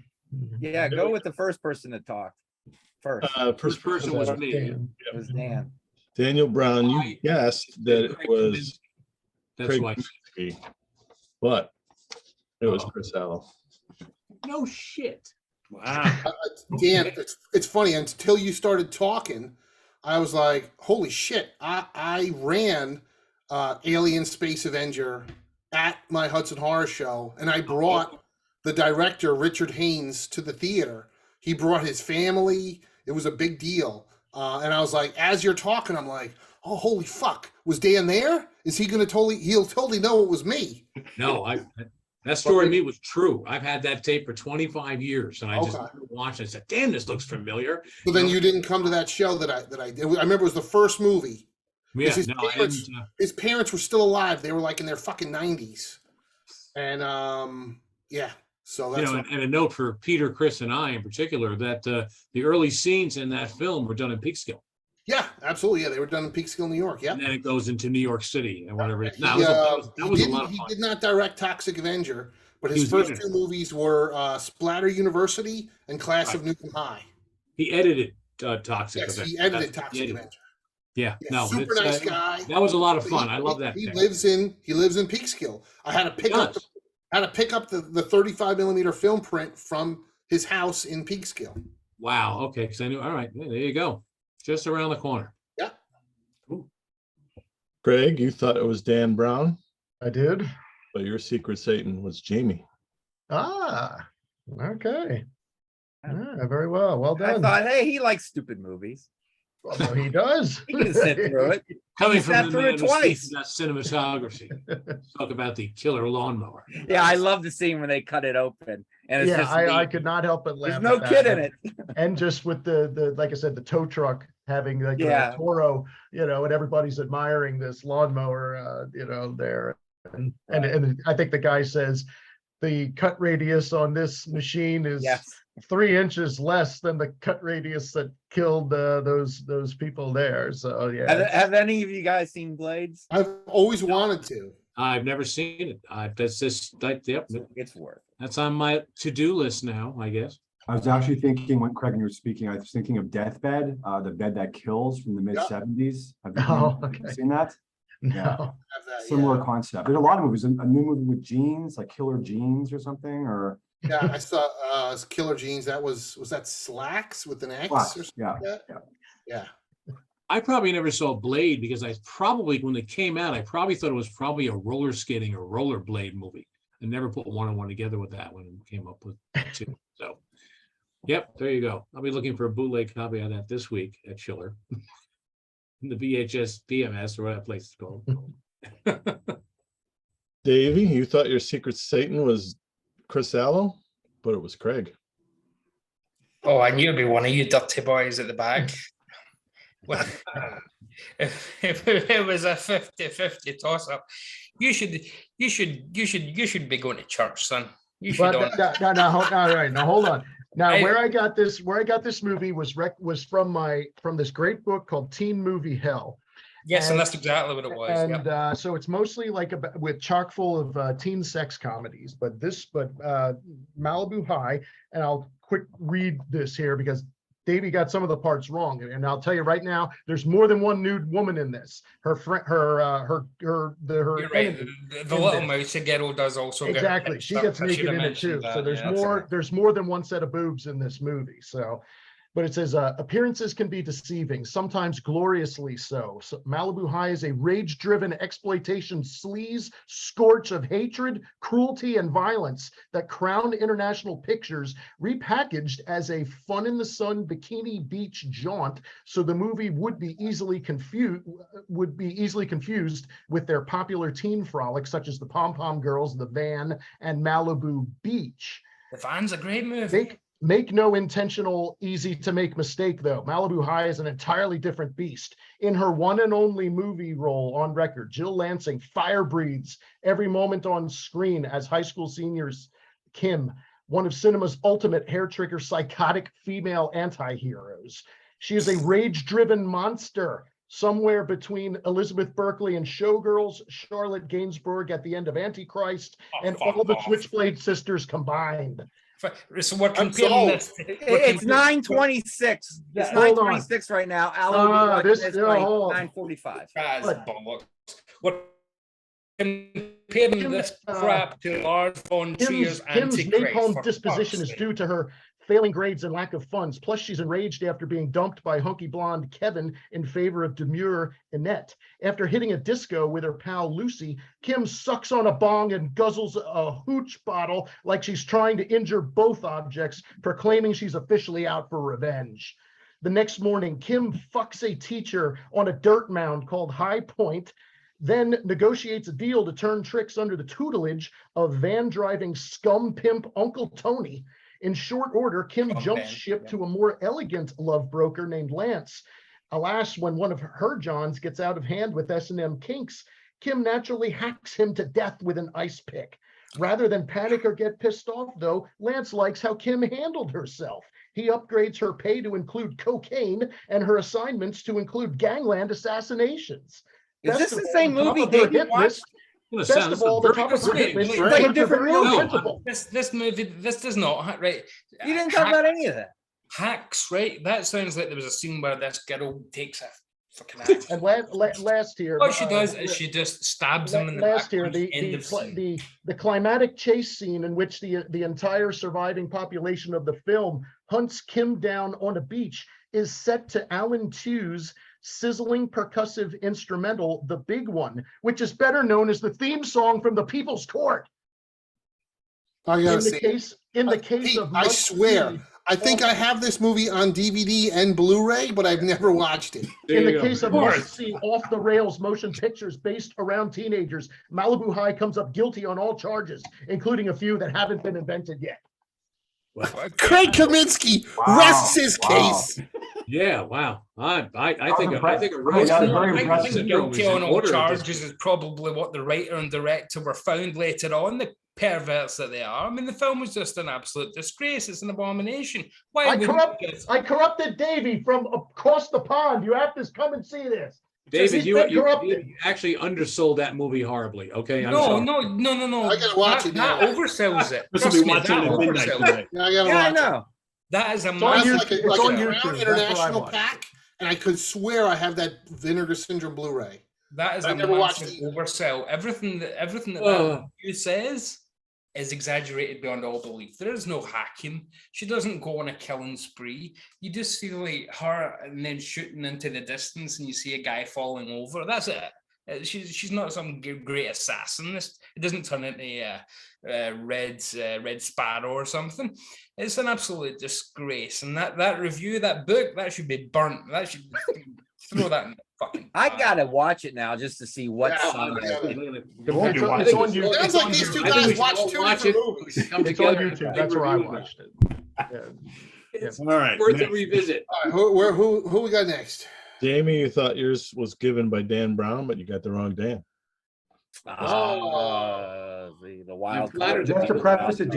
Yeah, go with the first person to talk first. First person was me. Dan. It was Dan. Daniel Brown, you I- guessed that it Craig was Kaminsky. That's Craig why. Kaminsky, but it was Uh-oh. Chris Allo. No shit. Wow. Dan, it's funny, until you started talking, I was like, holy shit, I ran Alien Space Avenger at my Hudson Horror Show, and I brought the director, Richard Haynes, to the theater. He brought his family. It was a big deal. And I was like, as you're talking, I'm like, oh, holy fuck, was Dan there? Is he gonna he'll totally know it was me. No, that story to me was true. I've had that tape for 25 years, and I just Okay. watched it and said, damn, this looks familiar. So then you didn't come to that show that I did. I remember it was the first movie. Yeah, his no, I parents- didn't, His parents were still alive. They were like in their fucking 90s. And yeah. So you that's know, and a note for Peter, Chris, and I in particular, that the early scenes in that film were done in Peekskill. yeah, absolutely. Yeah, they were done in Peekskill, New York. Yeah. And then it goes into New York City and whatever it is. No, He, that was a didn't- lot of he fun. did not direct Toxic Avenger, but He his was in first it. 2 movies were Splatter University and Class of Newcomb High. He edited Toxic Yes, Avenger. he edited That's- Toxic he edited- Avenger. Yeah, Yeah, no, super it's, nice guy. that was a lot of fun. I love that. He thing. lives in Peekskill. I had to pick up does. the 35 millimeter film print from his house in Peekskill. Wow. Okay. Because I knew. All right. Yeah, there you go. Just around the corner. Craig, you thought it was Dan Brown, I did. but your secret Satan was Jamie. Ah, okay. Yeah, very well. Well I done. thought, hey, he likes stupid movies. Well, he does. He can sit through it. Coming sat from the through man it who twice. speaks about cinematography. Talk about the killer lawnmower. Yeah, I love the scene when they cut it open. And it's Yeah, just I neat. could not help but laugh. There's no at that. kid in it. And just with the like I said, the tow truck having like Yeah. a Toro, and everybody's admiring this lawnmower, there. And I think the guy says the cut radius on this machine is Yes. 3 inches less than the cut radius that killed those people there. So yeah. Have any of you guys seen Blades? I've always wanted to. I've never seen it. That's just like, yep. It's worth. That's on my to-do list now, I guess. I was actually thinking when Craig and you were speaking, I was thinking of Deathbed, the bed that kills from the mid 70s. Have you Oh, have you okay. seen that? No. Yeah. Have that, Similar concept. There's a lot of movies. A new movie with Jeans, like Killer Jeans or something, or Yeah, I saw Killer Jeans. That was that Slacks with an X or What? something Yeah. like that? yeah. Yeah. I probably never saw Blade because I probably, when it came out, I probably thought it was probably a roller skating or roller blade movie. I never put one and one together with that one and came up with 2. So, yep, there you go. I'll be looking for a bootleg copy of that this week at Schiller. In the VHS PMS or what that place is called. Davey, you thought your secret Satan was Chris Allo, but it was Craig. Oh, I knew it'd be one of you dirty boys at the back. Well, if it was a 50-50 toss-up, you should be going to church, son. You should. But no, all right, now hold on. Now, I- where I got this movie was from this great book called Teen Movie Hell. Yes, and that's exactly what it was. And Yeah. so it's mostly like with chock full of teen sex comedies, but Malibu High, and I'll quick read this here because Davey got some of the parts wrong, and I'll tell you right now, there's more than one nude woman in this. Her friend, her You're right. enemy The in little this. mousy girl does also get Exactly. picked She up. gets I should naked have in it mentioned too. that, So there's yeah. more than one set of boobs in this movie. So, but it says appearances can be deceiving, sometimes gloriously so. Malibu High is a rage-driven exploitation sleaze scorch of hatred, cruelty, and violence that Crown International Pictures repackaged as a fun in the sun bikini beach jaunt, so the movie would be easily confused with their popular teen frolics such as the Pom Pom Girls, The Van, and Malibu Beach. The Van's a great movie. Make no intentional, easy to make mistake, though. Malibu High is an entirely different beast. In her one and only movie role on record, Jill Lansing fire breathes every moment on screen as high school seniors Kim, one of cinema's ultimate hair-trigger psychotic female anti-heroes. She is a rage-driven monster, somewhere between Elizabeth Berkley and Showgirls, Charlotte Gainsbourg at the end of Antichrist, and all the Switchblade sisters combined. So we're comparing this. It's 9:26. It's Hold on. 9:26 right now. Allo will be watching this by 9:45. That is But- bollocks. We're comparing this crap to Lars von Trier's Kim's Antichrist. napalm for disposition fuck's is due to her failing grades and lack of funds. Plus, she's enraged after being dumped by hunky blonde Kevin in favor of demure Annette. After hitting a disco with her pal Lucy, Kim sucks on a bong and guzzles a hooch bottle like she's trying to injure both objects, proclaiming she's officially out for revenge. The next morning, Kim fucks a teacher on a dirt mound called High Point, then negotiates a deal to turn tricks under the tutelage of van-driving scum pimp Uncle Tony. In short order, Kim jumps ship to a more elegant love broker named Lance. Alas, when one of her Johns gets out of hand with S&M kinks, Kim naturally hacks him to death with an ice pick. Rather than panic or get pissed off, though, Lance likes how Kim handled herself. He upgrades her pay to include cocaine and her assignments to include gangland assassinations. Is Best this of the all, same the top movie of her Davey hit watched? list- Best of all, the top of her hit list It's like a includes a different very own movie. principal. This movie, this does not, right? You didn't talk about any of that. Hacks, right? That sounds like there was a scene where this girl takes a fucking axe. And last here, What she does is she just stabs him in the last back. year, the climatic chase scene in which the entire surviving population of the film hunts Kim down on a beach is set to Alan Tew's sizzling percussive instrumental, The Big One, which is better known as the theme song from The People's Court. I gotta see. In the case Pete, of I Must swear, See, I think I have this movie on DVD and Blu-ray, but I've never watched it. in the case of must-see off-the-rails motion pictures based around teenagers, Malibu High comes up guilty on all charges, including a few that haven't been invented yet. Craig Kaminsky rests his case. Yeah, wow. I think impressed. I think guilty on all charges is probably what the writer and director were found later on, the perverts that they are. I mean, the film was just an absolute disgrace. It's an abomination. Why I corrupted Davey from across the pond. You have to come and see this. David, He's you been corrupted. actually undersold that movie horribly. Okay, I'm No. I gotta watch it now. That oversells it. This will Trust be me, watching that it at midnight oversells it. tonight. Yeah, I gotta Yeah, I watch it. know. That is a on That's YouTube. massive. It's like on a YouTube. Crown That's what I International watched. pack, and I could swear I have that Vinegar Syndrome Blu-ray. That is I a never watched massive it. oversell. Everything that Oh. review says is exaggerated beyond all belief. There is no hacking. She doesn't go on a killing spree. You just see like her and then shooting into the distance, and you see a guy falling over. That's it. She's not some great assassin. It doesn't turn into a Red Sparrow or something. It's an absolute disgrace. And that review, that book, that should be burnt. That should throw that in the fucking. I gotta watch it now just to see what Yeah, side. yeah. It's on YouTube. Sounds like these two guys watch two different movies. It's on YouTube. That's where I watched it. Yeah. It's All right. worth a next. revisit. All right, who we got next? Jamie, you thought yours was given by Dan Brown, but you got the wrong Dan. The wild flattered card. Just to preface it,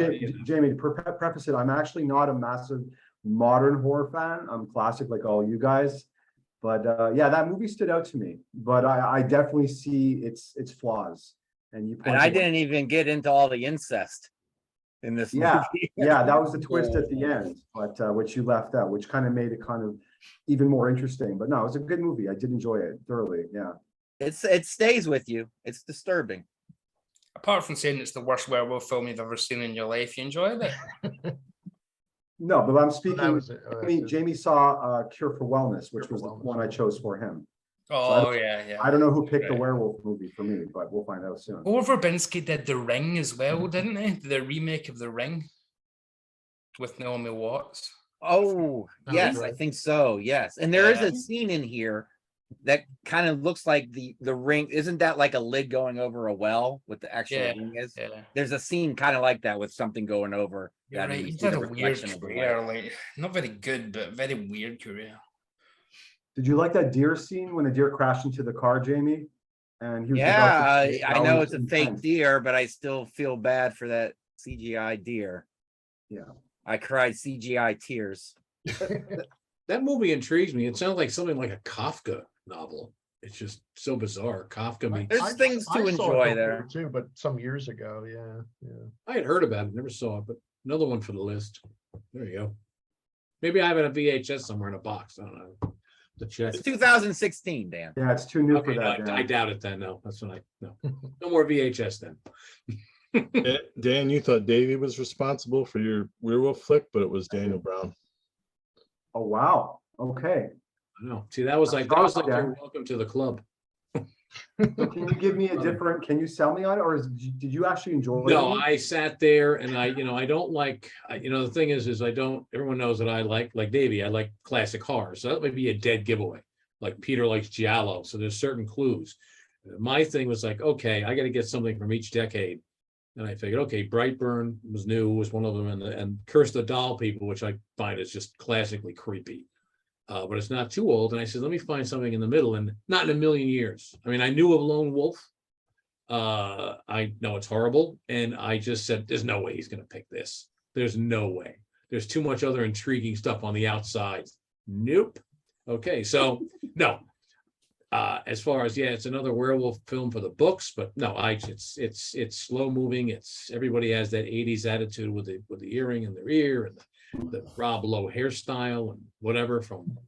Jamie, to preface it, I'm actually not a massive modern horror fan. I'm classic like all you guys. But yeah, that movie stood out to me. But I definitely see its flaws. And you. And I didn't even get into all the incest. in this Yeah, movie. yeah, that was the twist at the end, but which you left out, which kind of made it kind of even more interesting. But no, it was a good movie. I did enjoy it thoroughly. Yeah. It stays with you. It's disturbing. Apart from saying it's the worst werewolf film you've ever seen in your life, you enjoyed it. No, but I'm That speaking. was Jamie saw Cure for Wellness, which Cure was for the Wellness. one I chose for him. Oh, yeah, yeah. I don't know who picked the Right. werewolf movie for me, but we'll find out soon. Gore Verbinski did The Ring as well, didn't he? The remake of The Ring with Naomi Watts. Oh, That yes, was I right. think so. Yes. And there is Yeah. a scene in here that kind of looks like the ring. Isn't that like a lid going over a well with the actual Yeah, ring is? yeah. There's a scene kind of like that with something going over. You're that and right. you He see did the a weird reflection of the career, light. like not very good, but very weird career. Did you like that deer scene when the deer crashed into the car, Jamie? And he was Yeah, about to- I that know was it's a fake intense. deer, but I still feel bad for that CGI deer. Yeah. I cried CGI tears. That movie intrigues me. It sounds like something like a Kafka novel. It's just so bizarre. Kafka meets. There's things to I saw it enjoy before there. too, but some years ago. Yeah. I had heard about it, never saw it, but another one for the list. There you go. Maybe I have it on VHS somewhere in a box. I don't know. The check. It's 2016, Dan. Yeah, it's too new Okay, for no, that. I Dan. doubt it then. No, that's what no more VHS then. Dan, you thought Davey was responsible for your werewolf flick, but it was Daniel Brown. Oh, wow. Okay. I know. See, that was like your welcome to the club. So can you give me a different, can you sell me on it, or did you actually enjoy it? No, I sat there and I don't like, the thing is I don't, everyone knows that I like Davey, I like classic horror. So that might be a dead giveaway. Like Peter likes Giallo. So there's certain clues. My thing was like, okay, I got to get something from each decade. And I figured, okay, Brightburn was one of them, and Curse the Doll People, which I find is just classically creepy. But it's not too old. And I said, let me find something in the middle, and not in a million years. I mean, I knew of Lone Wolf. I know it's horrible. And I just said, there's no way he's going to pick this. There's no way. There's too much other intriguing stuff on the outside. Nope. Okay, so no. As far as it's another werewolf film for the books, but no, it's slow moving. It's everybody has that 80s attitude with the earring in their ear and the Rob Lowe hairstyle and whatever from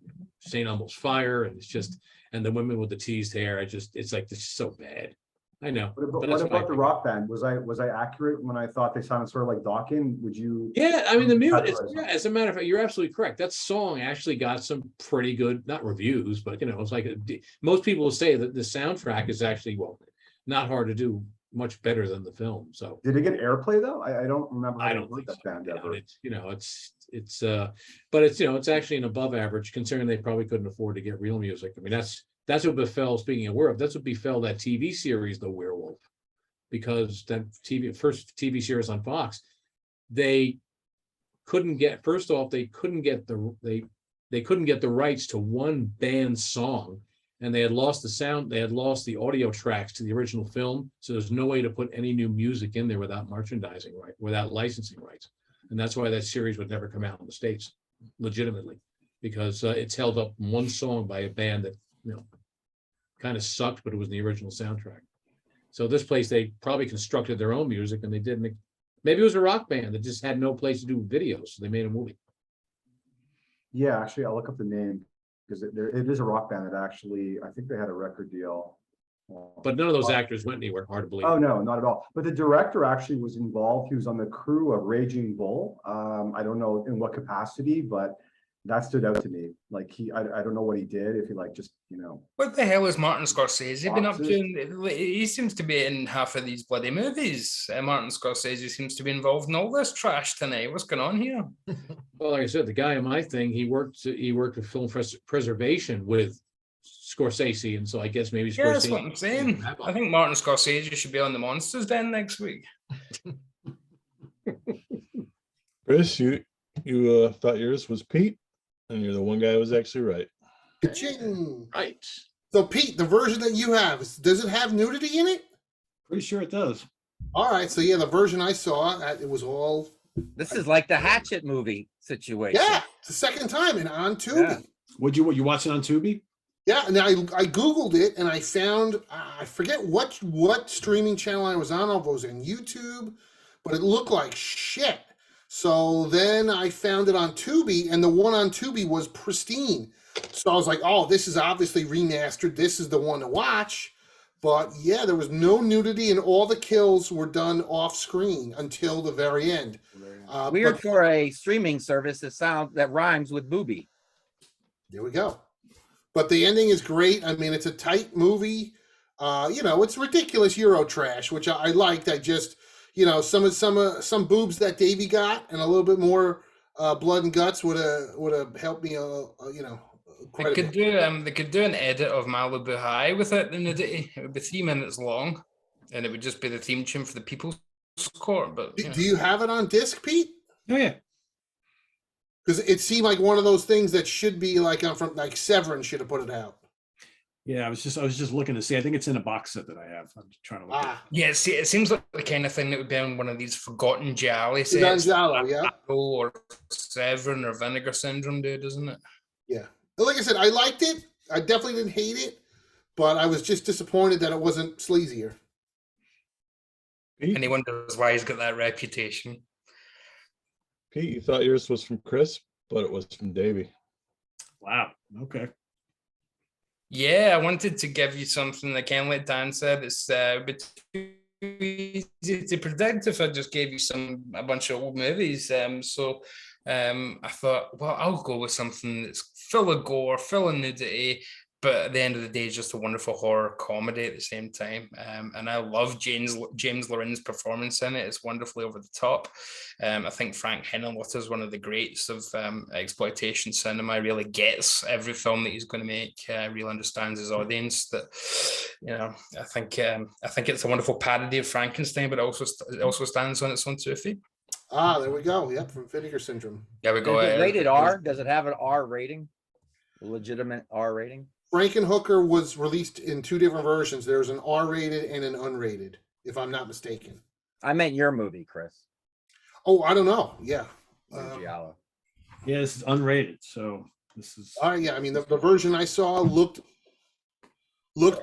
St. Elmo's Fire, and it's just, and the women with the teased hair. it's like, this is so bad. I know. What about the rock band? Was I accurate when I thought they sounded sort of like Dawkins? Would you? Yeah, I mean the music. Categorize As a matter of fact, you're absolutely correct. That song actually got some pretty good, not reviews, but it's like most people will say that the soundtrack is actually not hard to do, much better than the film. So Did it get airplay though? I don't remember. I having don't heard think that band ever. but it's actually an above average considering they probably couldn't afford to get real music. I mean that's what befell. Speaking of werewolf, that's what befell that TV series, The Werewolf, because that first TV series on Fox, they couldn't get. First off, they couldn't get the rights to one band's song, and they had lost the sound. They had lost the audio tracks to the original film, so there's no way to put any new music in there without merchandising right, without licensing rights, and that's why that series would never come out in the States, legitimately, because it's held up one song by a band that kind of sucked, but it was the original soundtrack. So this place, they probably constructed their own music, and they didn't. Maybe it was a rock band that just had no place to do videos, so they made a movie. Yeah, actually, I'll look up the name because it is a rock band that actually, I think they had a record deal. But none of those actors went anywhere, hard to believe. Oh, no, not at all. But the director actually was involved. He was on the crew of Raging Bull. I don't know in what capacity, but that stood out to me. Like I don't know what he did, if he What the hell is Martin Scorsese been up Boxes? to? He seems to be in half of these bloody movies. Martin Scorsese seems to be involved in all this trash tonight. What's going on here? Well, like I said, the guy in my thing, he worked with film preservation with Scorsese, and so I guess maybe Scorsese. Yeah, that's what I'm saying. I think Martin Scorsese should be on the Monsters Den next week. Chris, you thought yours was Pete, and you're the one guy who was actually right. Ka-ching. Right. So Pete, the version that you have, does it have nudity in it? Pretty sure it does. All right, so yeah, the version I saw, it was all. This is like the Hatchet movie situation. Yeah, it's the second time and on Tubi. Would you watch it on Tubi? Yeah, and I Googled it and I found, I forget what streaming channel I was on. I was on YouTube, but it looked like shit. So then I found it on Tubi, and the one on Tubi was pristine. So I was like, oh, this is obviously remastered. This is the one to watch. But yeah, there was no nudity, and all the kills were done off screen until the very end. Weird But for a streaming service that rhymes with booby. there we go. But the ending is great. I mean, it's a tight movie. It's ridiculous Euro trash, which I liked. I just, some boobs that Davy got, and a little bit more blood and guts would have helped me. Quite They a could bit. they could do an edit of Malibu High with it in the day. It would be 3 minutes long, and it would just be the theme tune for the People's Court. But Do you have it on disc, Pete? Oh yeah. Because it seemed like one of those things that should be like from like Severin should have put it out. Yeah, I was just looking to see. I think it's in a box set that I have. I'm trying to look at it. yeah, see, it seems like the kind of thing that would be on one of these forgotten Gialli It's on sets, Giallo, yeah. Allo or Severin or Vinegar Syndrome did, isn't it? Yeah. But like I said, I liked it. I definitely didn't hate it, but I was just disappointed that it wasn't sleazier. Pete, And he wonders why he's got that reputation. Pete, you thought yours was from Chris, but it was from Davey. Wow. Okay. Yeah, I wanted to give you something that kind of like Dan said, it's a bit too easy to predict if I just gave you a bunch of old movies. I thought, well, I'll go with something that's full of gore, full of nudity, but at the end of the day, it's just a wonderful horror comedy at the same time. And I love James Loren's performance in it. It's wonderfully over the top. I think Frank Henenlotter is one of the greats of exploitation cinema. He really gets every film that he's going to make. Really understands his audience. That, I think it's a wonderful parody of Frankenstein, but it also stands on its own 2 feet. Ah, there we go. Yep, from Vinegar Syndrome. There we go. Is it rated R? Does it have an R rating? A legitimate R rating? Frankenhooker was released in 2 different versions. There's an R-rated and an unrated, if I'm not mistaken. I meant your movie, Chris. Oh, I don't know. Yeah. Giallo. Yeah, this is unrated, so this is. Yeah. I mean, the version I saw looked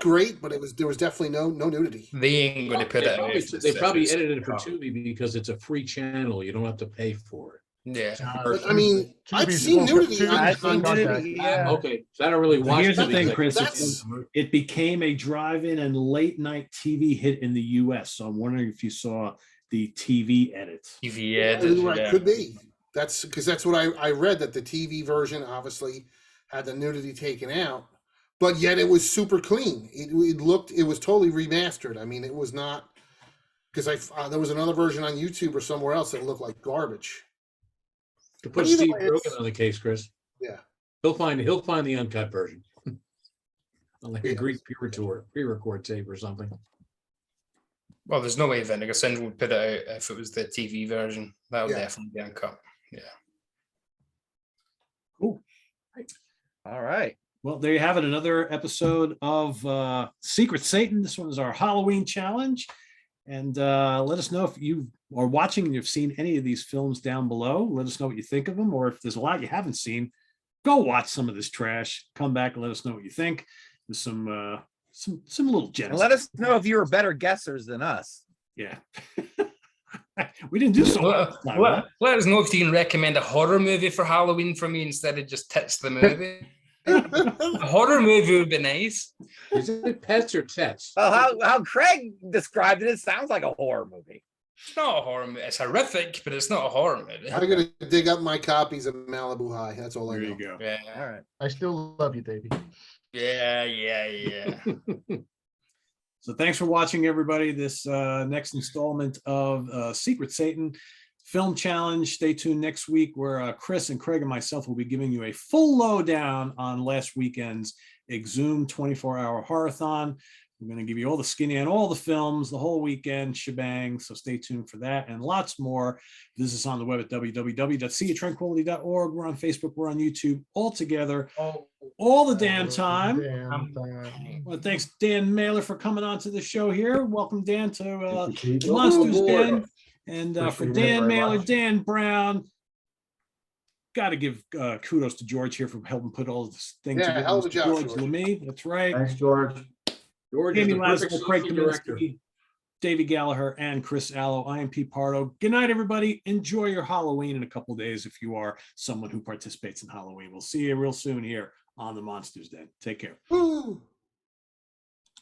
great, but there was definitely no nudity. They ain't going to put it out. They probably edited it for Tubi because it's a free channel. You don't have to pay for it. Yeah. But, I mean, I've seen nudity. I've seen nudity, yeah. Okay, so I don't really watch. Here's the Tubi, thing, but Chris. that's- It became a drive-in and late-night TV hit in the U.S. So I'm wondering if you saw the TV edits. TV Yeah, edit. could be. That's because that's what I read, that the TV version obviously had the nudity taken out, but yet it was super clean. It was totally remastered. I mean, it was not, because there was another version on YouTube or somewhere else that looked like garbage. To put But either Steve way, Rogan on the case, Chris. Yeah. He'll find the uncut version. Like a Yeah. Greek pre-record tape or something. Well, there's no way Vinegar Syndrome would put it out if it was the TV version. That would Yeah. definitely be uncut. Yeah. Cool. All right. Well, there you have it. Another episode of Secret Satan. This one is our Halloween challenge. And let us know if you are watching and you've seen any of these films down below. Let us know what you think of them. Or if there's a lot you haven't seen, go watch some of this trash. Come back and let us know what you think. There's some little gems. And let us know if you were better guessers than us. Yeah. We didn't do so well. Let us know if you can recommend a horror movie for Halloween for me instead of just Tits the movie. A horror movie would be nice. Is it Pets or Tets? Well, how Craig described it, it sounds like a horror movie. It's not a horror movie. It's horrific, but it's not a horror movie. I'm gonna dig up my copies of Malibu High. That's all I There know. you go. Yeah. All right. I still love you, Davey. Yeah. So thanks for watching, everybody. This next installment of Secret Satan Film Challenge. Stay tuned next week where Chris and Craig and myself will be giving you a full lowdown on last weekend's Exhumed 24-hour horror-thon. We're going to give you all the skinny on all the films, the whole weekend shebang. So stay tuned for that and lots more. Visit us on the web at www.seaoftranquility.org. We're on Facebook. We're on YouTube all together. All the damn time. Well, thanks, Dan Mailer, for coming on to the show here. Welcome, Dan, to the Monsters Den. And for Dan Mailer, Dan Brown, got to give kudos to George here for helping put all this thing Yeah, together. hell of a job, George George. Lemay, that's right. Thanks, George. George is Jamie the perfect Laszlo, Craig director. Kaminsky. Davey Gallagher and Chris Allo. I am Pete Pardo. Good night, everybody. Enjoy your Halloween in a couple days if you are someone who participates in Halloween. We'll see you real soon here on the Monsters Den. Take care. Woo.